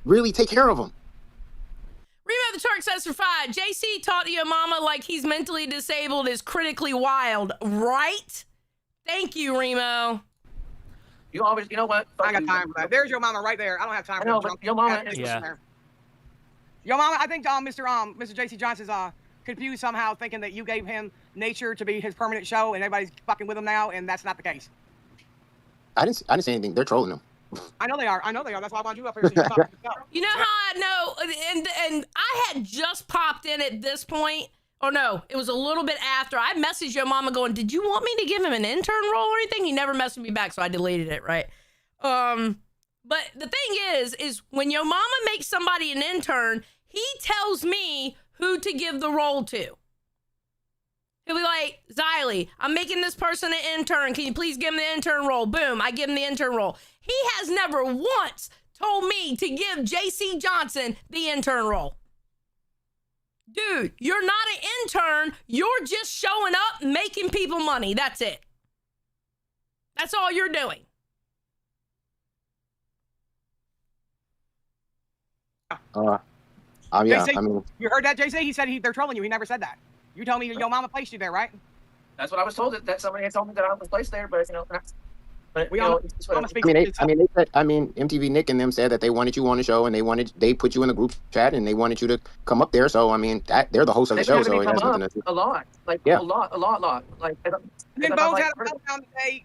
really take care of them? Remo the Turk says for 5, JC taught your mama like he's mentally disabled is critically wild, right? Thank you, Remo. You always, you know what? I got time for that. There's your mama right there. I don't have time for know, that. but your mama. Yeah. Your mama, I think Mr. JC Johnson's confused somehow, thinking that you gave him nature to be his permanent show, and everybody's fucking with him now, and that's not the case. I didn't say anything. They're trolling them. I know they are. That's why I want you up here. So you, can talk You know how I know, and I had just popped in at this point. Oh no, it was a little bit after. I messaged your mama going, did you want me to give him an intern role or anything? He never messaged me back, so I deleted it, right? But the thing is when your mama makes somebody an intern, he tells me who to give the role to. He'll be like, Xylee, I'm making this person an intern. Can you please give him the intern role? Boom, I give him the intern role. He has never once told me to give JC Johnson the intern role. Dude, you're not an intern. You're just showing up, making people money. That's it. That's all you're doing. Yeah, JC, I mean, you heard that, JC? He said they're trolling you. He never said that. You told me your mama placed you there, right? That's what I was told. That somebody had told me that I was placed there, but but we you all, know, MTV Nick and them said that they wanted you on the show and they put you in the group chat and they wanted you to come up there. So I mean, they're the host of the show, so it has nothing to do. A lot, like Yeah. a lot. Like, and then Bones had a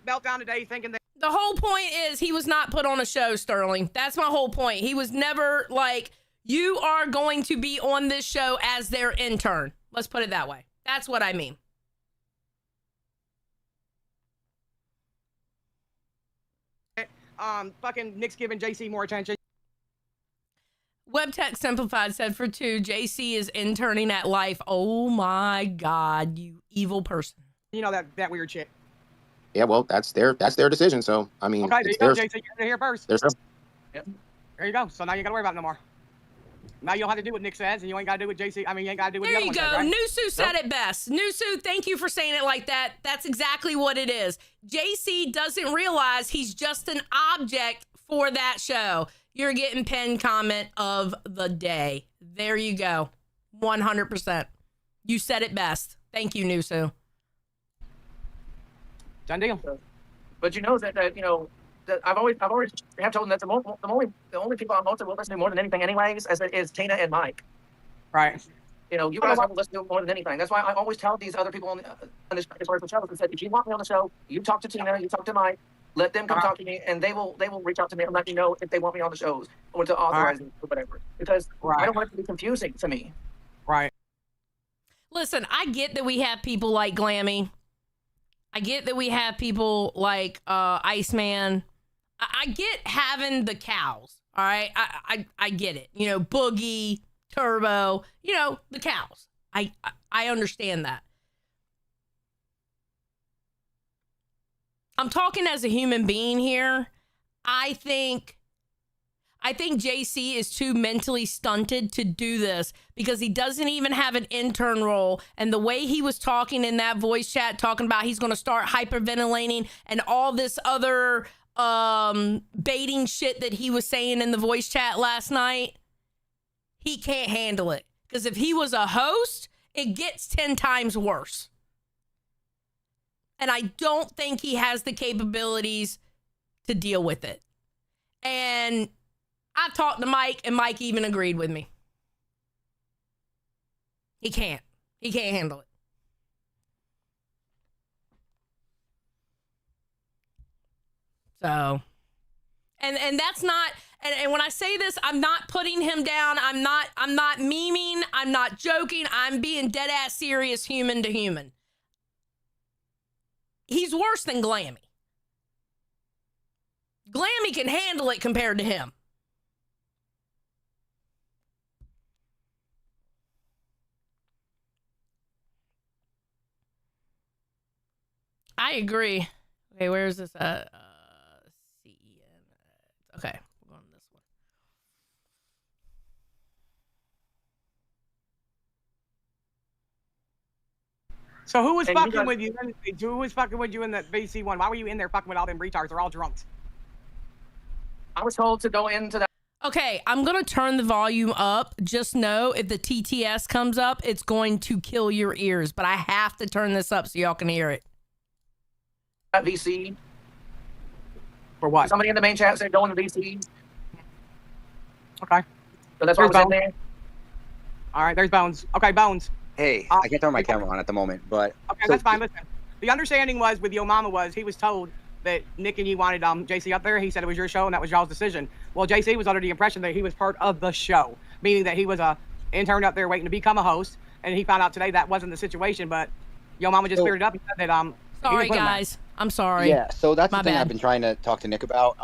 meltdown today, thinking that. The whole point is he was not put on a show, Sterling. That's my whole point. He was never like, you are going to be on this show as their intern. Let's put it that way. That's what I mean. Fucking Nick's giving JC more attention. WebTech Simplified said for 2, JC is interning at Life. Oh my God, you evil person. You know that weird shit. Yeah, well, that's their decision. So I mean, okay, there you go, JC. You're here first. Yep. There you go. So now you got to worry about it no more. Now you don't have to do what Nick says, and you ain't got to do what JC. I mean, you ain't got to do what the other one says, right? There you go. Nusu said it best. Nusu, thank you for saying it like that. That's exactly what it is. JC doesn't realize he's just an object for that show. You're getting pinned comment of the day. There you go. 100%. You said it best. Thank you, Nusu. Done deal. But you know that you know that I've always have told them that the only people I'm also will listen to more than anything, anyways, is Tina and Mike. Right. You know, you guys I will listen to more than anything. That's why I always tell these other people on this show and said, if you want me on the show, you talk to Tina, you talk to Mike, let them come talk to me, and they will reach out to me and let me know if they want me on the shows or to authorize it or whatever. Because I don't want it to be confusing to me. Right. Listen, I get that we have people like Glammy. I get that we have people like Iceman. I get having the cows. All right, I get it. You know, Boogie, Turbo. You know, the cows. I understand that. I'm talking as a human being here. I think JC is too mentally stunted to do this because he doesn't even have an intern role. And the way he was talking in that voice chat, talking about he's going to start hyperventilating and all this other baiting shit that he was saying in the voice chat last night, he can't handle it. Because if he was a host, it gets 10 times worse. And I don't think he has the capabilities to deal with it. And I talked to Mike, and Mike even agreed with me. He can't. He can't handle it. So, and that's not, and when I say this, I'm not putting him down. I'm not memeing. I'm not joking. I'm being dead ass serious, human to human. He's worse than Glammy. Glammy can handle it compared to him. I agree. Okay, where is this? CEN. Okay, we're going to this one. So who was fucking with you? Who was fucking with you in that BC one? Why were you in there fucking with all them retards? They're all drunks. I was told to go into that. Okay, I'm going to turn the volume up. Just know if the TTS comes up, it's going to kill your ears. But I have to turn this up so y'all can hear it. That VC. For what? Somebody in the main chat said go into VC. Okay. So that's why I was in there. All right, there's Bones. Okay, Bones. Hey, I can't turn my camera on at the moment, but... Okay, that's fine. Listen, the understanding was with Yo Mama was he was told that Nick and you wanted JC up there. He said it was your show and that was y'all's decision. Well, JC was under the impression that he was part of the show, meaning that he was a intern up there waiting to become a host, and he found out today that wasn't the situation, but Yo Mama just cleared it up and said that Sorry, guys. I'm sorry. Yeah, so that's My the thing bad. I've been trying to talk to Nick about.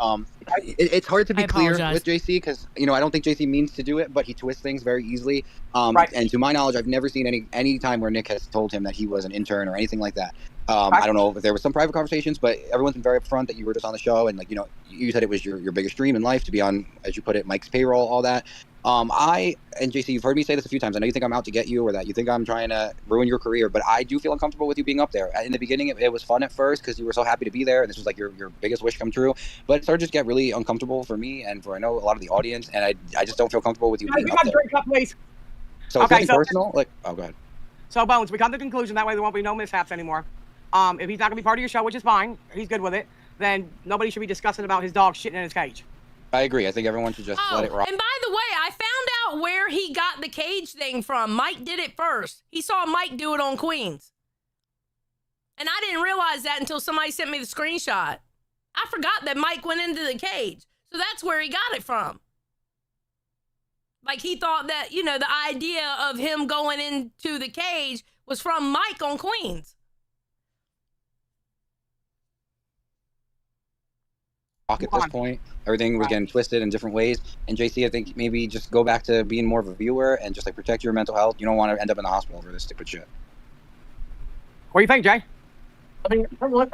It's hard to be clear with JC because, you know, I don't think JC means to do it, but he twists things very easily. And to my knowledge, I've never seen any time where Nick has told him that he was an intern or anything like that. I don't know if there was some private conversations, but everyone's been very upfront that you were just on the show. And, like, you know, you said it was your biggest dream in life to be on, as you put it, Mike's payroll, all that. I and JC, you've heard me say this a few times. I know you think I'm out to get you or that you think I'm trying to ruin your career, but I do feel uncomfortable with you being up there. In the beginning, it was fun at first because you were so happy to be there, and this was like your biggest wish come true. But it started to just get really uncomfortable for me and for I know a lot of the audience, and I just don't feel comfortable with you being up there. So it's nothing personal. Like, oh, go ahead. So Bones, we come to the conclusion that way there won't be no mishaps anymore. If he's not gonna be part of your show, which is fine, he's good with it. Then nobody should be discussing about his dog shitting in his cage. I agree. I think everyone should just let it rock. And by the way, I found out where he got the cage thing from. Mike did it first. He saw Mike do it on Queens. And I didn't realize that until somebody sent me the screenshot. I forgot that Mike went into the cage. So that's where he got it from. Like he thought that, you know, the idea of him going into the cage was from Mike on Queens. At this point, everything was getting twisted in different ways. And JC, I think maybe just go back to being more of a viewer and just like protect your mental health. You don't want to end up in the hospital over this stupid shit. What do you think, Jay? I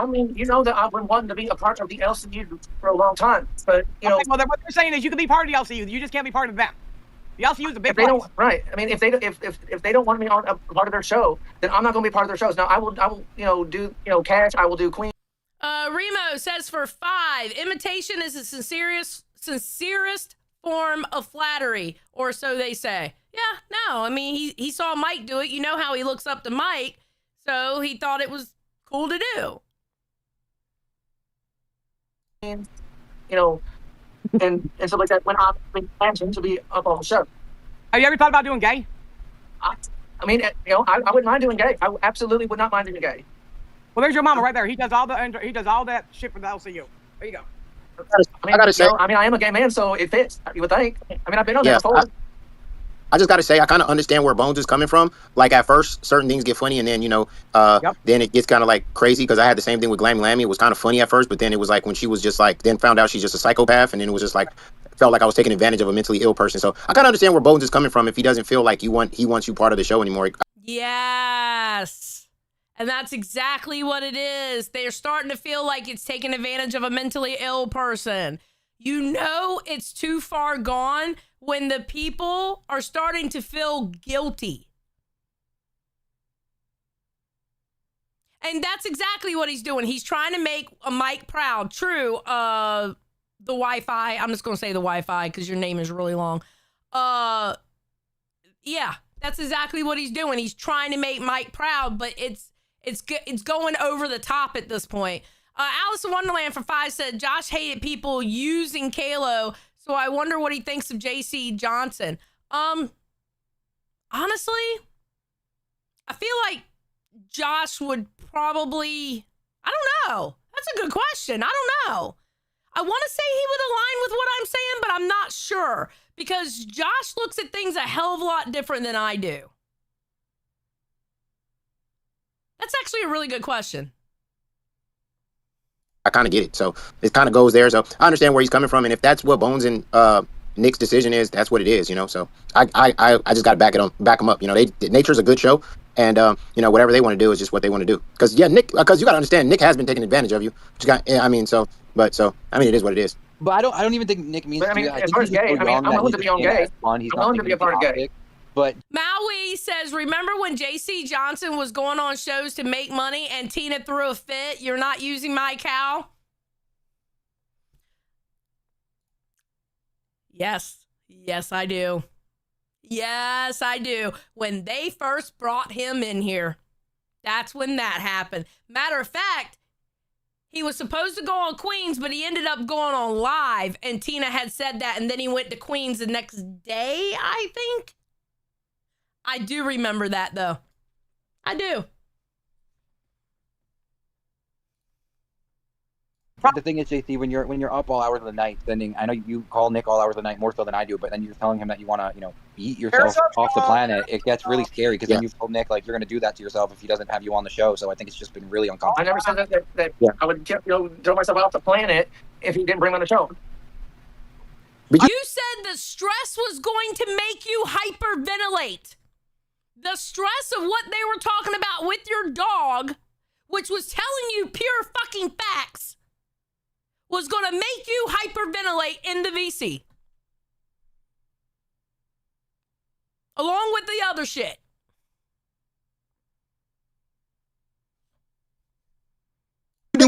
mean, you know that I've been wanting to be a part of the LCU for a long time, but you know. Well, what they're saying is you can be part of the LCU. You just can't be part of them. The LCU is a big place. Right. I mean, if they don't want me on a part of their show, then I'm not going to be part of their shows. Now I will do Cash. I will do Queen. Remo says for 5, imitation is the sincerest form of flattery, or so they say. Yeah, no, I mean, he saw Mike do it. You know how he looks up to Mike, so he thought it was cool to do. And, and stuff like that when I'm planning to be up on the show. Have you ever thought about doing gay? I mean, I wouldn't mind doing gay. I absolutely would not mind doing gay. Well, there's your mama right there. He does all that shit for the LCU. There you go. I gotta say, I am a gay man, so it fits. You would think. I mean, I've been on that before. I just gotta say, I kind of understand where Bones is coming from. Like at first, certain things get funny, and then then it gets kind of like crazy. Because I had the same thing with Glammy Lammy. It was kind of funny at first, but then it was like when she was just like, then found out she's just a psychopath, and then it was just like felt like I was taking advantage of a mentally ill person. So I kind of understand where Bones is coming from. If he doesn't feel like he wants you part of the show anymore. Yes. And that's exactly what it is. They're starting to feel like it's taking advantage of a mentally ill person. You know it's too far gone when the people are starting to feel guilty. And that's exactly what he's doing. He's trying to make Mike proud. True, the Wi-Fi. I'm just going to say the Wi-Fi because your name is really long. Yeah, that's exactly what he's doing. He's trying to make Mike proud, but it's going over the top at this point. Alice in Wonderland for 5 said, Josh hated people using Kalo, so I wonder what he thinks of JC Johnson. Honestly, I feel like Josh would probably, I don't know. That's a good question. I don't know. I want to say he would align with what I'm saying, but I'm not sure because Josh looks at things a hell of a lot different than I do. That's actually a really good question. I kind of get it. So it kind of goes there. So I understand where he's coming from. And if that's what Bones and Nick's decision is, that's what it is, you know? So I just got to back him up. You know, Nature's a good show. And, you know, whatever they want to do is just what they want to do. Because, yeah, Nick, because you got to understand, Nick has been taking advantage of you. I mean, it is what it is. But I don't even think Nick means But, I mean, to. I as think far as he's gay, so I mean, young I'm that willing he's to be on just gay. fun. He's I'm not willing to be a thinking part of gay. toxic. But Maui says, remember when JC Johnson was going on shows to make money and Tina threw a fit? You're not using my cow? Yes. Yes, I do. Yes, I do. When they first brought him in here, that's when that happened. Matter of fact, he was supposed to go on Queens, but he ended up going on Live, and Tina had said that, and then he went to Queens the next day, I think. I do remember that, though. I do. the thing is, JC, when you're up all hours of the night, sending, I know you call Nick all hours of the night more so than I do, but then you're telling him that you want to, you know, eat yourself off the planet. It gets really scary because then you've told Nick like you're going to do that to yourself if he doesn't have you on the show. So I think it's just been really uncomfortable. I never said that I would, you know, throw myself off the planet if he didn't bring me on the show. You said the stress was going to make you hyperventilate. The stress of what they were talking about with your dog, which was telling you pure fucking facts, was going to make you hyperventilate in the VC. Along with the other shit. You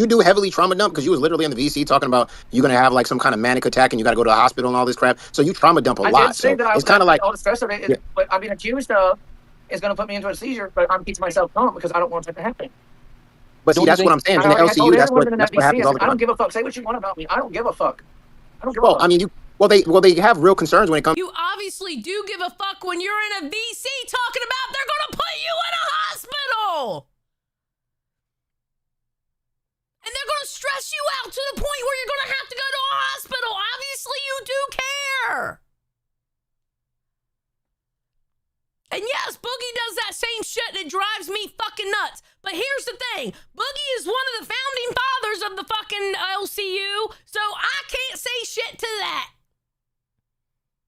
do heavily trauma dump because you was literally in the VC talking about you're gonna have like some kind of manic attack and you got to go to the hospital and all this crap. So you trauma dump a lot. I did say so that it's kind of like all the stress of it. What I'm being accused of is going to put me into a seizure, but I'm keeping myself calm because I don't want that to happen. But see, that's what I'm saying. In the LCU, that's what happens all the time. I don't give a fuck. Say what you want about me. I don't give a fuck. I don't give a fuck. I mean, they have real concerns when it comes. You obviously do give a fuck when you're in a VC talking about they're going to put you in a hospital. And they're going to stress you out to the point where you're going to have to go to a hospital. Obviously, you do care. And yes, Boogie does that same shit and it drives me fucking nuts. But here's the thing. Boogie is one of the founding fathers of the fucking LCU, so I can't say shit to that.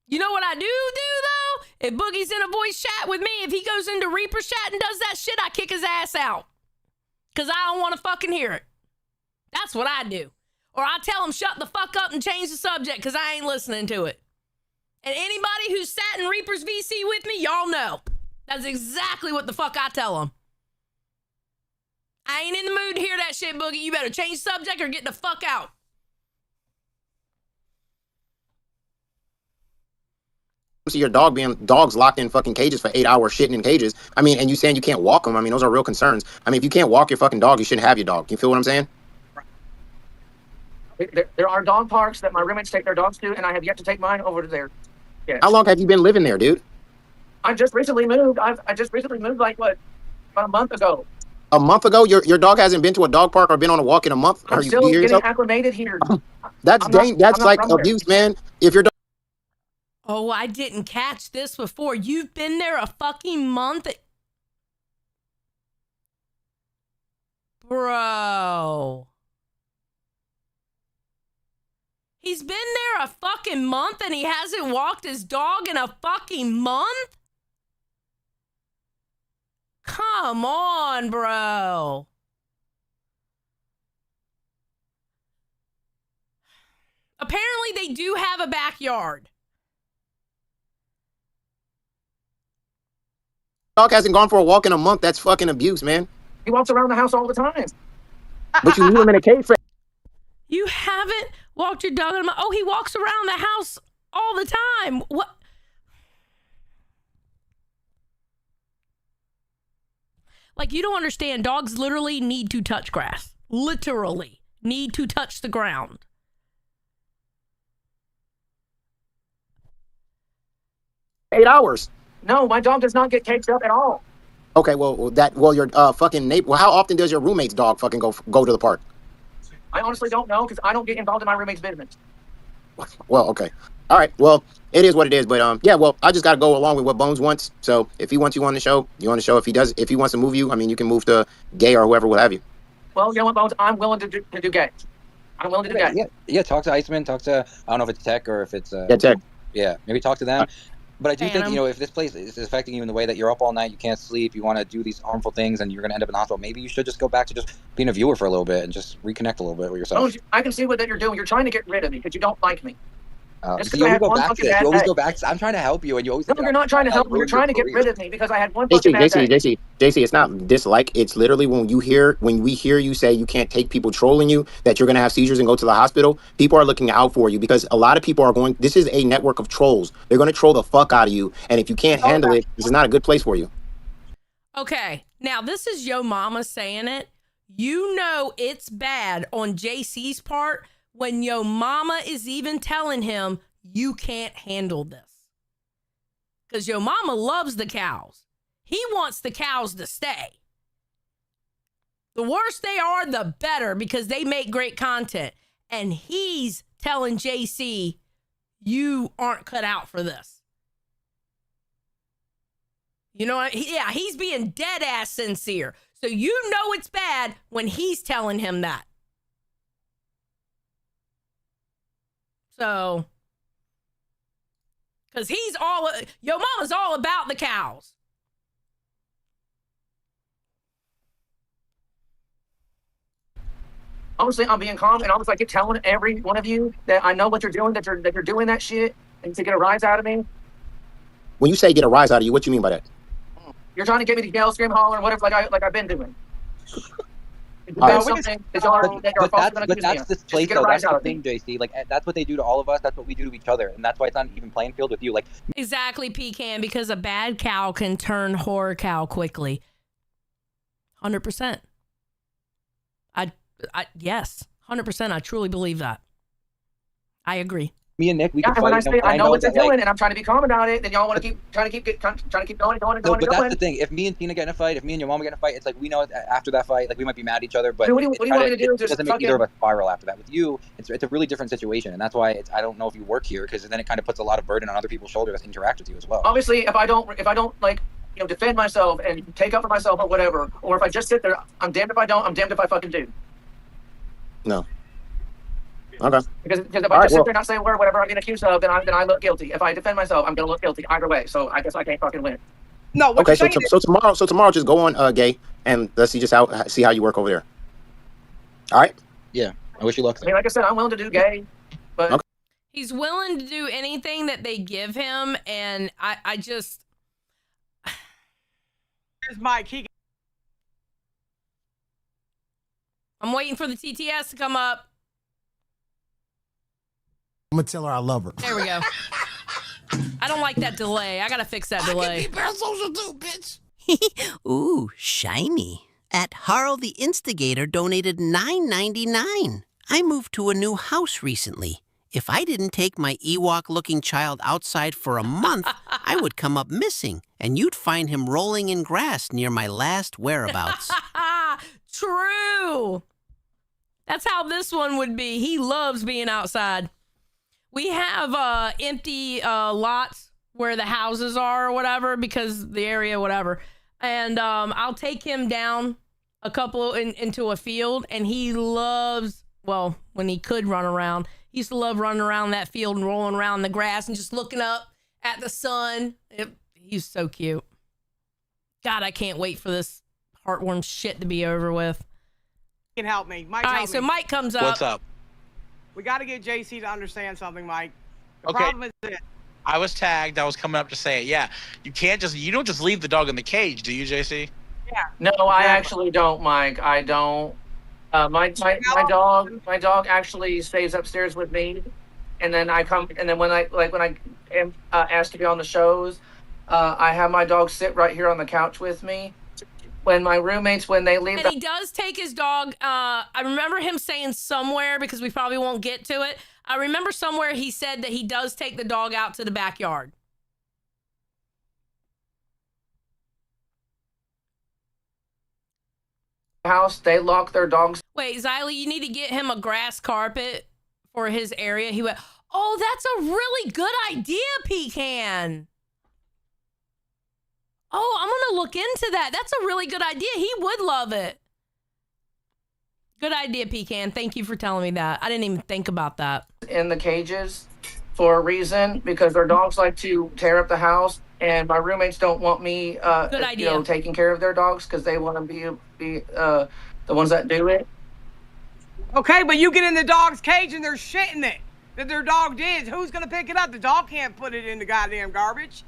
You know what I do, though? If Boogie's in a voice chat with me, if he goes into Reaper's chat and does that shit, I kick his ass out. Because I don't want to fucking hear it. That's what I do. Or I tell him shut the fuck up and change the subject because I ain't listening to it. And anybody who's sat in Reaper's VC with me, y'all know. That's exactly what the fuck I tell them. I ain't in the mood to hear that shit, Boogie. You better change the subject or get the fuck out. See your dogs locked in fucking cages for 8 hours shitting in cages. I mean, and you saying you can't walk them. I mean, those are real concerns. I mean, if you can't walk your fucking dog, you shouldn't have your dog. You feel what I'm saying? There are dog parks that my roommates take their dogs to, and I have yet to take mine over to there. Yes. How long have you been living there, dude? I just recently moved. I just recently moved, like, what, about a month ago. A month ago? Your dog hasn't been to a dog park or been on a walk in a month? I'm still getting acclimated here. That's like abuse, man. If your dog... Oh, I didn't catch this before. You've been there a fucking month? Bro. He's been there a fucking month and he hasn't walked his dog in a fucking month? Come on, bro. Apparently they do have a backyard. Dog hasn't gone for a walk in a month. That's fucking abuse, man. He walks around the house all the time. But you leave him in a cage for... You haven't walked your dog in a month? Oh, he walks around the house all the time. What? Like, you don't understand. Dogs literally need to touch grass. Literally need to touch the ground. $8 hours. No, my dog does not get caged up at all. Okay, well your fucking neighbor. Well, how often does your roommate's dog fucking go to the park? I honestly don't know because I don't get involved in my roommate's business. Well, okay, all right. Well, it is what it is. But yeah. Well, I just gotta go along with what Bones wants. So if he wants you on the show, you on the show. If he wants to move you, I mean, you can move to gay or whoever will have you. Well, you know what, Bones? I'm willing to do gay. I'm willing to do gay. Yeah. Talk to Iceman. Talk to I don't know if it's Tech or if it's Tech. Yeah, maybe talk to them. But I do think, if this place is affecting you in the way that you're up all night, you can't sleep, you want to do these harmful things, and you're going to end up in the hospital, maybe you should just go back to just being a viewer for a little bit and just reconnect a little bit with yourself. I can see what you're doing. You're trying to get rid of me because you don't like me. So you always go back to this. You always go back to I'm trying to help you, and you always... No, you're not trying to help me. You're trying to get rid of me because I had one fucking bad day. JC, it's not dislike. It's literally when we hear you say you can't take people trolling you, that you're going to have seizures and go to the hospital, people are looking out for you because a lot of people are going... This is a network of trolls. They're going to troll the fuck out of you, and if you can't handle it, this is not a good place for you. Okay, now this is Yo Mama saying it. You know it's bad on JC's part when Yo Mama is even telling him you can't handle this. Because Yo Mama loves the cows. He wants the cows to stay. The worse they are, the better, because they make great content. And he's telling JC, you aren't cut out for this. You know, yeah, he's being dead ass sincere. So you know it's bad when he's telling him that. So, because Yo Mama's all about the cows. Honestly, I'm being calm, and I was like, telling every one of you that I know what you're doing, that you're doing that shit, and to get a rise out of me. When you say get a rise out of you, what you mean by that? You're trying to get me to yell, scream, holler, whatever, like I've been doing. But that's this place, though. That's the thing, JC. Like, that's what they do to all of us. That's what we do to each other. And that's why it's not an even playing field with you. Like, exactly, Pecan, because a bad cow can turn horror cow quickly. 100%. Yes, 100%. I truly believe that. I agree. Me and Nick, we can fight. When I say I know what they're doing, and I'm trying to be calm about it, then y'all want to keep trying to keep going. But that's the thing. If me and Tina get in a fight, if me and your mom get in a fight, it's like we know after that fight, like we might be mad at each other, but what do you want me to do? It doesn't make either of us spiral after that. With you, it's a really different situation, and that's why I don't know if you work here, because then it kind of puts a lot of burden on other people's shoulders that interact with you as well. Obviously, if I don't like defend myself and take up for myself or whatever, or if I just sit there, I'm damned if I don't. I'm damned if I fucking do. No. Okay. Because if I just sit there and not say a word, whatever I'm being accused of, then I look guilty. If I defend myself, I'm gonna look guilty either way. So I guess I can't fucking win. No. Okay. So tomorrow, just go on gay, and let's see how you work over there. All right. Yeah. I wish you luck. I mean, like I said, I'm willing to do gay, but okay. He's willing to do anything that they give him, and I just. Here's Mike. I'm waiting for the TTS to come up. I'm gonna tell her I love her. There we go. I don't like that delay. I gotta fix that delay. I can be parasocial too, bitch. Ooh, shiny. At Harl the Instigator donated $9.99. I moved to a new house recently. If I didn't take my Ewok-looking child outside for a month, I would come up missing, and you'd find him rolling in grass near my last whereabouts. True. That's how this one would be. He loves being outside. We have empty lots where the houses are or whatever, because the area, whatever. And I'll take him down a couple into a field, and he loves, well, when he could run around, he used to love running around that field and rolling around in the grass and just looking up at the sun. He's so cute. God, I can't wait for this heartworm shit to be over with. Can help me. Mike, all right, so Mike comes up. What's up? We got to get JC to understand something, Mike. The Okay. problem is this. I was tagged. I was coming up to say it. Yeah, you don't just leave the dog in the cage, do you, JC? Yeah. No, I actually don't, Mike. I don't. My dog actually stays upstairs with me, and then I come. And then when I am asked to be on the shows, I have my dog sit right here on the couch with me. When my roommates, when they leave, and he does take his dog. I remember him saying somewhere, because we probably won't get to it. I remember somewhere he said that he does take the dog out to the backyard. house, they lock their dogs. Wait, Xylee, you need to get him a grass carpet for his area. He went, oh, that's a really good idea, Pecan. Oh, I'm going to look into that. That's a really good idea. He would love it. Good idea, Pecan. Thank you for telling me that. I didn't even think about that. In the cages for a reason, because their dogs like to tear up the house, and my roommates don't want me good idea. Taking care of their dogs because they want to be the ones that do it. Okay, but you get in the dog's cage and they're shitting it that their dog did. Who's gonna pick it up? The dog can't put it in the goddamn garbage.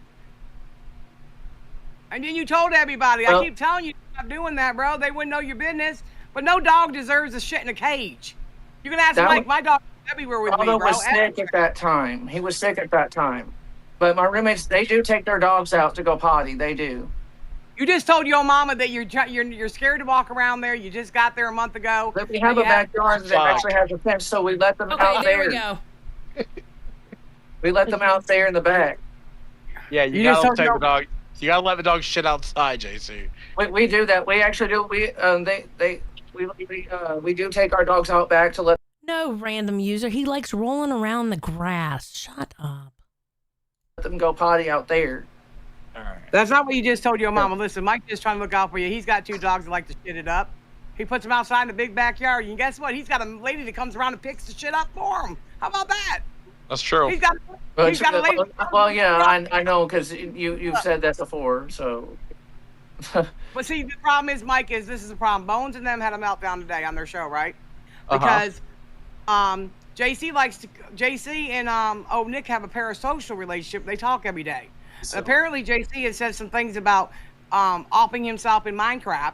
And then you told everybody. I keep telling you stop doing that, bro. They wouldn't know your business. But no dog deserves to shit in a cage. You can ask Mike. My dog was everywhere with me, bro. Was sick at that time. He was sick at that time. But my roommates, they do take their dogs out to go potty. They do. You just told your mama that you're scared to walk around there. You just got there a month ago. But we have a backyard that actually has a fence, so we let them out there. Okay, there we go. We let them out there in the back. Yeah, you gotta take the dog. You gotta let the dog shit outside, JC. We do that. We actually do. We do take our dogs out back to let. No, random user. He likes rolling around the grass. Shut up. Let them go potty out there. All right. That's not what you just told your mama. Listen, Mike's just trying to look out for you. He's got 2 dogs that like to shit it up. He puts them outside in the big backyard. And guess what? He's got a lady that comes around and picks the shit up for him. How about that? That's true. He's got a lady. Well, yeah, I know because you've said that before. So. But see, the problem is, Mike, this is the problem. Bones and them had a meltdown today on their show, right? Because JC and Nick have a parasocial relationship. They talk every day. So. Apparently, JC has said some things about offing himself in Minecraft,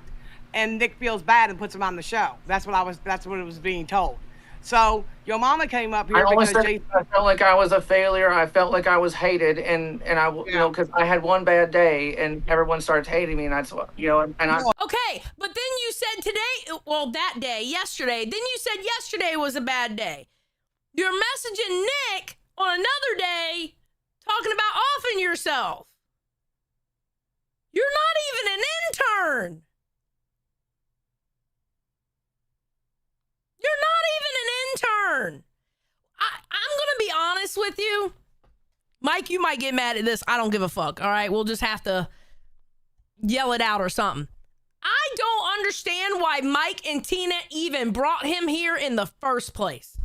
and Nick feels bad and puts him on the show. That's what it was being told. So your mama came up here because I felt like I was a failure. I felt like I was hated, and I because I had one bad day, and everyone started hating me, and that's what and I. Okay, but then you said yesterday. Then you said yesterday was a bad day. You're messaging Nick on another day, talking about offing yourself. You're not even an intern. You're not even an intern. I'm going to be honest with you. Mike, you might get mad at this. I don't give a fuck. All right. We'll just have to yell it out or something. I don't understand why Mike and Tina even brought him here in the first place.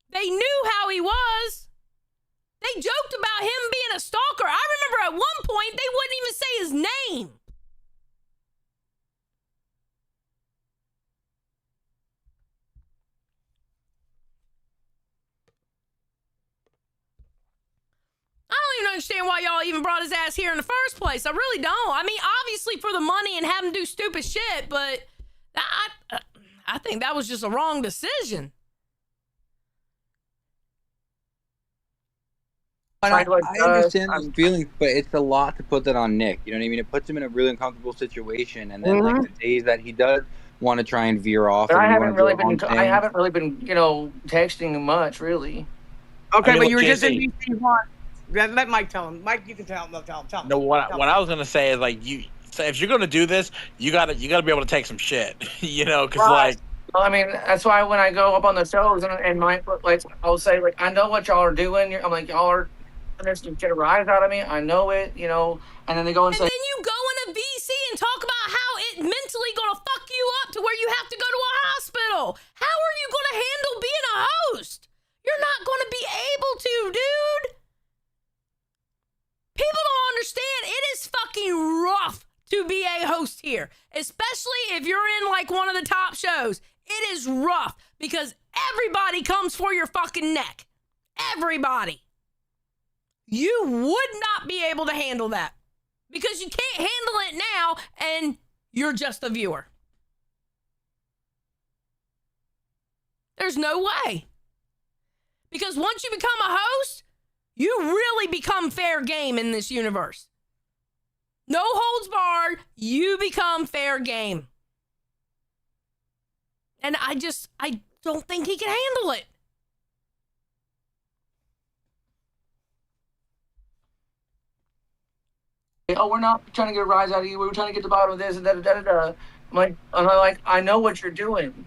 They knew how he was. They joked about him being a stalker. I remember at one point they wouldn't even say his name. I don't even understand why y'all even brought his ass here in the first place. I really don't. I mean, obviously for the money and have him do stupid shit, but I think that was just a wrong decision. I understand those feelings, but it's a lot to put that on Nick. You know what I mean? It puts him in a really uncomfortable situation, and then like the days that he does want to try and veer off. I haven't really been texting him much, really. Okay, but you were just in DC once. Let Mike tell him. Mike, you can tell him. Tell him. No, what I was gonna say is like so if you're gonna do this, you gotta be able to take some shit, because like. Well, I mean, that's why when I go up on the shows and Mike, like, I'll say like, I know what y'all are doing. I'm like, y'all are to get a rise out of me. I know it, and then they go and say. And then you go into VC and talk about how it mentally gonna fuck you up to where you have to go to a hospital. How are you gonna handle being a host? You're not gonna be able to, dude. People don't understand. It is fucking rough to be a host here, especially if you're in like one of the top shows. It is rough because everybody comes for your fucking neck. Everybody. You would not be able to handle that because you can't handle it now and you're just a viewer. There's no way. Because once you become a host, you really become fair game in this universe. No holds barred, you become fair game. And I don't think he can handle it. oh, we're not trying to get a rise out of you. We were trying to get to the bottom of this and da-da-da-da-da. I'm like, I know what you're doing.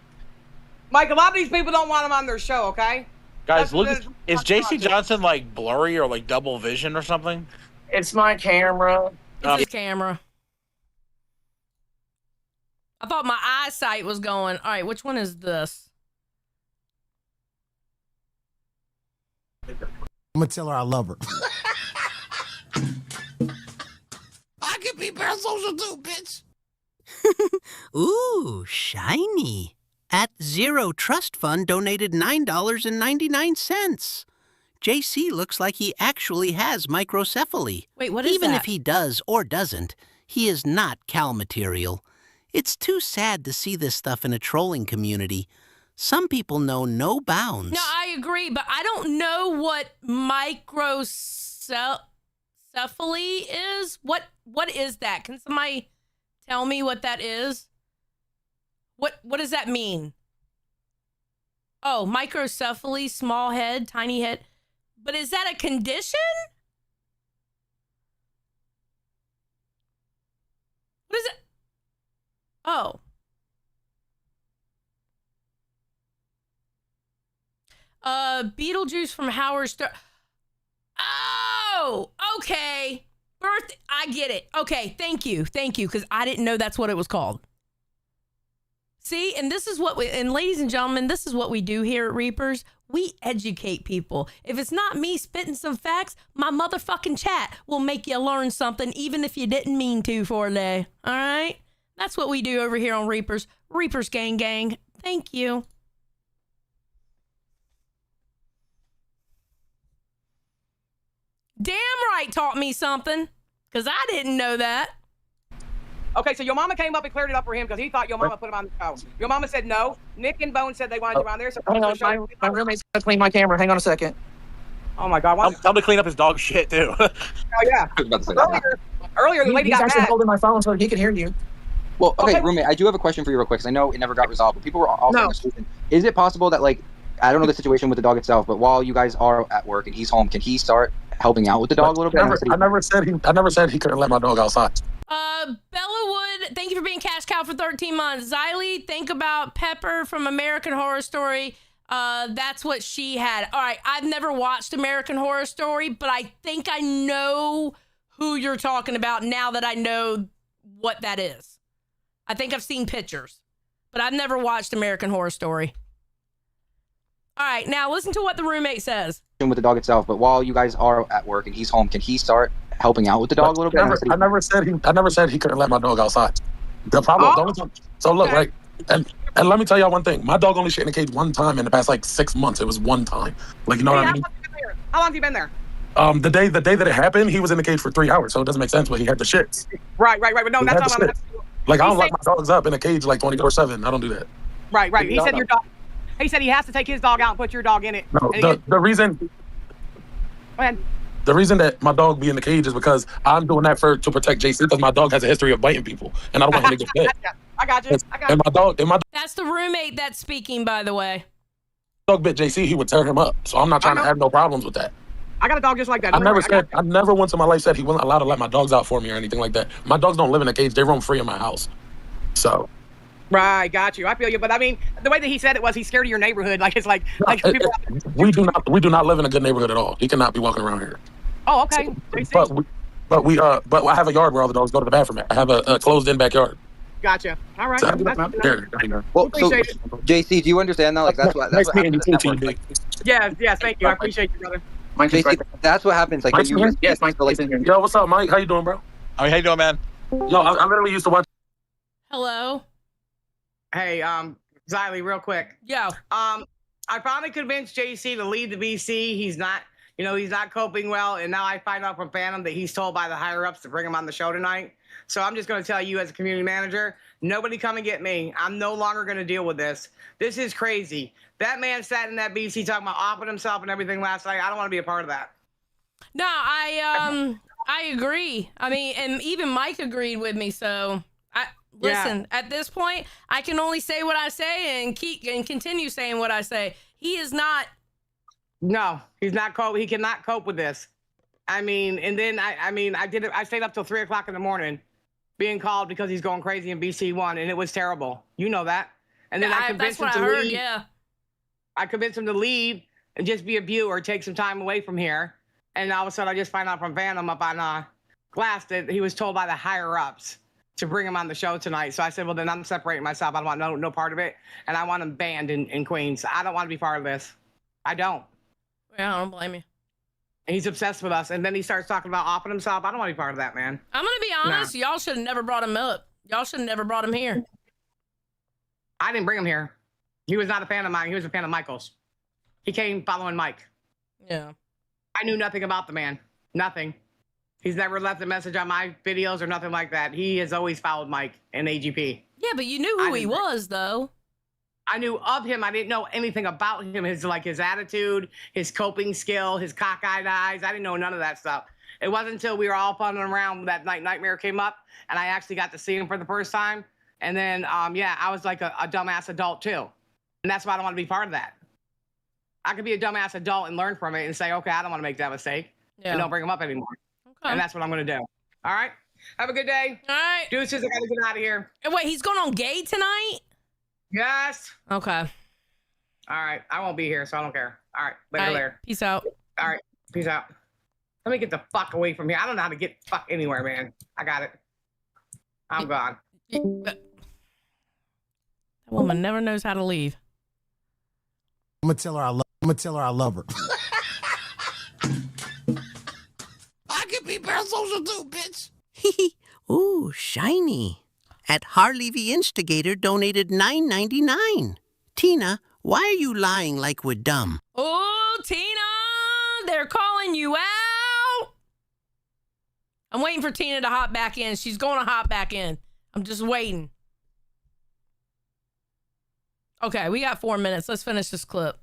Mike, a lot of these people don't want him on their show, okay? Guys, look, is JC Johnson like blurry or like double vision or something? It's my camera. It's his camera. I thought my eyesight was going. All right, which one is this? I'm gonna tell her I love her. I can be parasocial too, bitch. Ooh, shiny. At Zero Trust Fund donated $9.99. JC looks like he actually has microcephaly. Wait, what is Even that? if he does or doesn't, he is not Cal material. It's too sad to see this stuff in a trolling community. Some people know no bounds. No, I agree, but I don't know what microcephaly is. What is that? Can somebody tell me what that is? What does that mean? Oh, microcephaly, small head, tiny head. But is that a condition? What is it? Oh. Beetlejuice from Howard Stern. Oh, okay. I get it. Okay, thank you, because I didn't know that's what it was called. See, and this is what and ladies and gentlemen, this is what we do here at Reapers. We educate people. If it's not me spitting some facts, my motherfucking chat will make you learn something, even if you didn't mean to for a day. All right? That's what we do over here on Reapers. Reapers gang gang. Thank you. Damn right taught me something, because I didn't know that. Okay, so your mama came up and cleared it up for him because he thought your mama put him on the show. Your mama said no. Nick and Bone said they wanted you on there. So Hang on, my roommate's gonna clean my camera. Hang on a second. Oh my God! Tell him to clean up his dog shit too. Oh yeah. Earlier the lady got actually mad. holding my phone so he can hear you. Well, okay, roommate, I do have a question for you real quick, because I know it never got resolved, but people were also asking, is it possible that, like, I don't know the situation with the dog itself, but while you guys are at work and he's home, can he start helping out with the dog a little bit? I never said he couldn't let my dog outside. Bellawood, thank you for being cash cow for 13 months. Xylee, think about Pepper from American Horror Story. That's what she had. All right, I've never watched American Horror Story, but I think I know who you're talking about now that I know what that is. I think I've seen pictures, but I've never watched American Horror Story. All right, now listen to what the roommate says. With the dog itself, but while you guys are at work and he's home, can he start helping out with the dog a little bit? I never said he couldn't let my dog outside. The problem. So look, right, and let me tell y'all one thing. My dog only shit in a cage one time in the past like 6 months. It was one time. Like, you know what I mean? How long have you been there? The day that it happened, he was in the cage for 3 hours, so it doesn't make sense. But he had the shits. Right. But no, that's not what I'm. Like, I don't lock my dogs up in a cage like 24/7. I don't do that. Right. He said your dog. He said he has to take his dog out and put your dog in it. No, the reason. Go ahead. The reason that my dog be in the cage is because I'm doing that to protect JC, because my dog has a history of biting people, and I don't want him to get bit. I got you. And my dog. That's the roommate that's speaking, by the way. Dog bit JC, he would tear him up. So I'm not trying to have no problems with that. I got a dog just like that. I never once in my life said he wasn't allowed to let my dogs out for me or anything like that. My dogs don't live in a cage; they roam free in my house. So. Right, got you. I feel you, but I mean, the way that he said it was he's scared of your neighborhood. Like it's like people. We do not live in a good neighborhood at all. He cannot be walking around here. Oh, okay. But I have a yard where all the dogs go to the bathroom at. I have a closed-in backyard. Gotcha. All right. So, well, so JC, do you understand now? Like that's what happens. Yes, thank you. I appreciate you, brother. JC, that's what happens. Like when you Mike's in here. Yo, what's up, Mike? How you doing, bro? How you doing, man? Yo, I literally used to watch. Hello. Hey, Xylee, real quick. Yo. I finally convinced JC to leave the BC. He's not coping well, and now I find out from Phantom that he's told by the higher ups to bring him on the show tonight. So I'm just going to tell you as a community manager, nobody come and get me. I'm no longer going to deal with this. This is crazy. That man sat in that BC talking about offing himself and everything last night. I don't want to be a part of that. No, I agree. I mean, and even Mike agreed with me. So listen, at this point, I can only say what I say and continue saying what I say. He is not. No, he's not cope. He cannot cope with this. I mean, and then I did it. I stayed up till 3 o'clock in the morning, being called because he's going crazy in BC1, and it was terrible. You know that. And then I convinced him to leave. Yeah. I convinced him to leave and just be a viewer, take some time away from here. And all of a sudden, I just find out from Phantom up on Glass that he was told by the higher ups to bring him on the show tonight. So I said, well, then I'm separating myself. I don't want no part of it, and I want him banned in Queens. I don't want to be part of this. I don't. Yeah, I don't blame you. And he's obsessed with us, and then he starts talking about offing himself. I don't want to be part of that, man. I'm gonna be honest. Y'all should have never brought him up. Y'all should have never brought him here. I didn't bring him here. He was not a fan of mine. He was a fan of Michael's. He came following Mike. Yeah. I knew nothing about the man. Nothing. He's never left a message on my videos or nothing like that. He has always followed Mike and AGP. Yeah, but you knew who he was, though. I knew of him. I didn't know anything about him. His attitude, his coping skill, his cockeyed eyes. I didn't know none of that stuff. It wasn't until we were all funning around that night Nightmare came up, and I actually got to see him for the first time. And then, I was like a dumbass adult too. And that's why I don't want to be part of that. I could be a dumbass adult and learn from it and say, okay, I don't want to make that mistake. Yeah. And don't bring him up anymore. Okay. And that's what I'm going to do. All right. Have a good day. All right. Deuces, I got to get out of here. And wait, he's going on gay tonight? Yes. Okay. All right. I won't be here, so I don't care. All right. Later. Peace out. All right. Peace out. Let me get the fuck away from here. I don't know how to get fuck anywhere, man. I got it. I'm gone. That woman never knows how to leave. I'm gonna tell her I love her. I can be parasocial too, bitch. Ooh, shiny. At Harley the Instigator donated $9.99. Tina, why are you lying like we're dumb? Oh, Tina, they're calling you out. I'm waiting for Tina to hop back in. She's going to hop back in. I'm just waiting. Okay, we got 4 minutes. Let's finish this clip.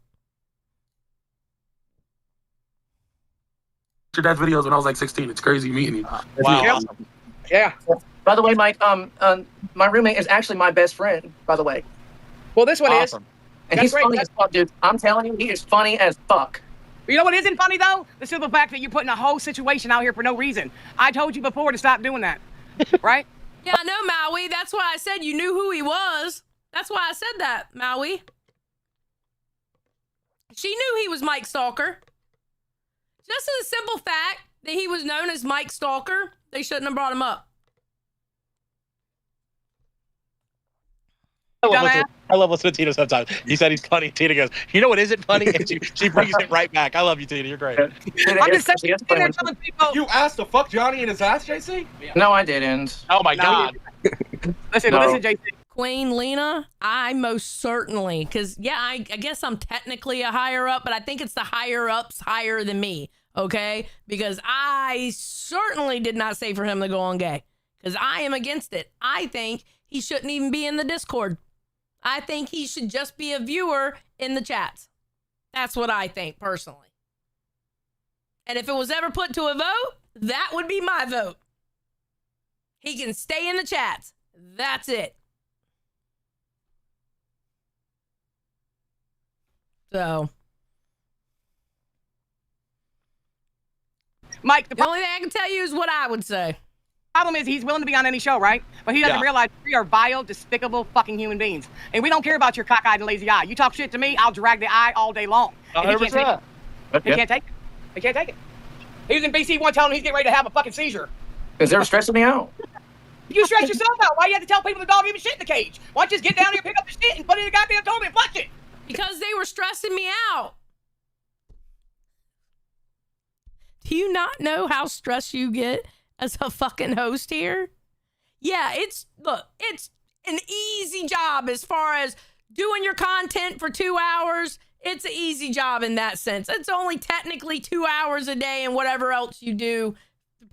Your dad's videos when I was like 16. It's crazy meeting you. Wow. Yeah. By the way, Mike, my roommate is actually my best friend, by the way. Well, this one is. And he's funny as fuck, dude. I'm telling you, he is funny as fuck. You know what isn't funny, though? The simple fact that you're putting a whole situation out here for no reason. I told you before to stop doing that. Right? Yeah, I know, Maui. That's why I said you knew who he was. That's why I said that, Maui. She knew he was Mike Stalker. Just as a simple fact that he was known as Mike Stalker, they shouldn't have brought him up. I love listening to Tina sometimes. He said he's funny. Tina goes, you know what isn't funny? And she brings it right back. I love you, Tina. You're great. I'm just saying, telling people. You asked to fuck Johnny in his ass, JC? No, I didn't. Oh, my God. Listen, JC. Queen Lena, I most certainly, because, yeah, I guess I'm technically a higher up, but I think it's the higher ups higher than me, okay? Because I certainly did not say for him to go on gay, because I am against it. I think he shouldn't even be in the Discord. I think he should just be a viewer in the chats. That's what I think, personally. And if it was ever put to a vote, that would be my vote. He can stay in the chats. That's it. So, Mike, the only thing I can tell you is what I would say. Problem is he's willing to be on any show, right? But he doesn't realize we are vile, despicable fucking human beings. And we don't care about your cockeyed and lazy eye. You talk shit to me, I'll drag the eye all day long. And he can't take it. He can't take it. He can't take it. He was in BC1 telling him he's getting ready to have a fucking seizure. Because they're stressing me out. You stress yourself out. Why you have to tell people the dog even shit in the cage? Why don't you just get down here, pick up the shit, and put it in the goddamn toilet and flush it? Because they were stressing me out. Do you not know how stressed you get as a fucking host here? Yeah, it's an easy job as far as doing your content for 2 hours. It's an easy job in that sense. It's only technically 2 hours a day and whatever else you do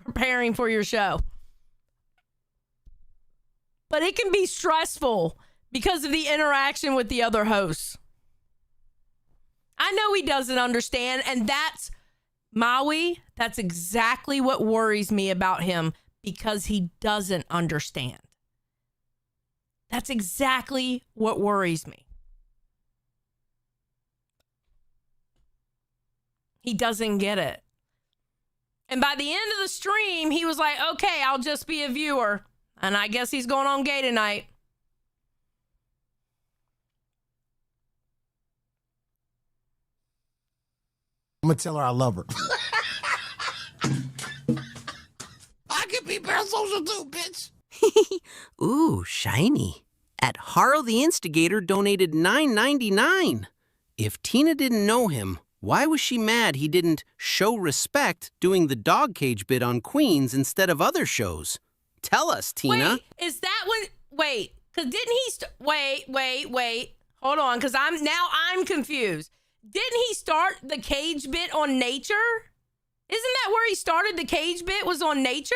preparing for your show. But it can be stressful because of the interaction with the other hosts. I know he doesn't understand, and that's Maui. That's exactly what worries me about him, because he doesn't understand. That's exactly what worries me. He doesn't get it. And by the end of the stream, he was like, okay, I'll just be a viewer. And I guess he's going on gay tonight. I'm gonna tell her I love her. I can be parasocial too, bitch. Ooh, shiny. At Harl the Instigator donated $9.99. If Tina didn't know him, why was she mad he didn't show respect doing the dog cage bit on Queens instead of other shows? Tell us, Tina. Wait, is that when? Wait, because didn't he? Wait. Hold on, because I'm confused. Didn't he start the cage bit on Nature? Isn't that where he started the cage bit? Was on Nature?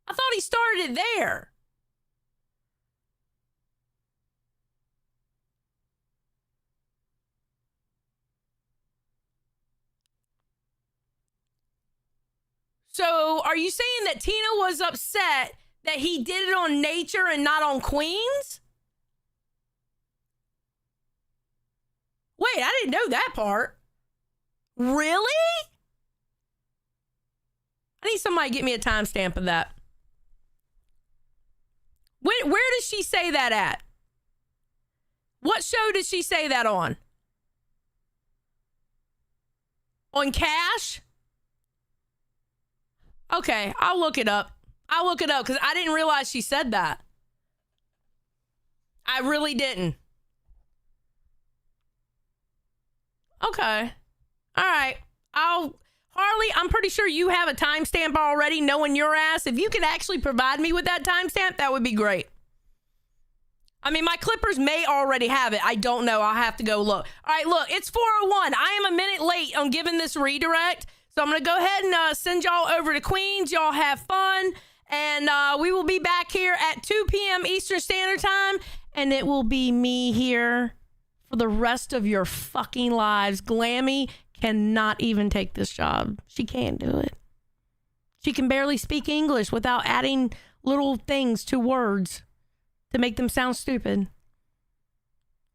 I thought he started it there. So are you saying that Tina was upset that he did it on Nature and not on Queens? Wait, I didn't know that part. Really? I need somebody to get me a timestamp of that. Where does she say that at? What show did she say that on? On Cash? Okay, I'll look it up. Because I didn't realize she said that. I really didn't. Okay. All right. Harley, I'm pretty sure you have a timestamp already, knowing your ass. If you could actually provide me with that timestamp, that would be great. I mean, my clippers may already have it. I don't know. I'll have to go look. All right, look, it's 4:01. I am a minute late on giving this redirect. So I'm going to go ahead and send y'all over to Queens. Y'all have fun. And we will be back here at 2 p.m. Eastern Standard Time. And it will be me here for the rest of your fucking lives. Glammy cannot even take this job. She can't do it. She can barely speak English without adding little things to words to make them sound stupid.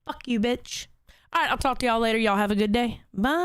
Fuck you, bitch. All right, I'll talk to y'all later. Y'all have a good day. Bye.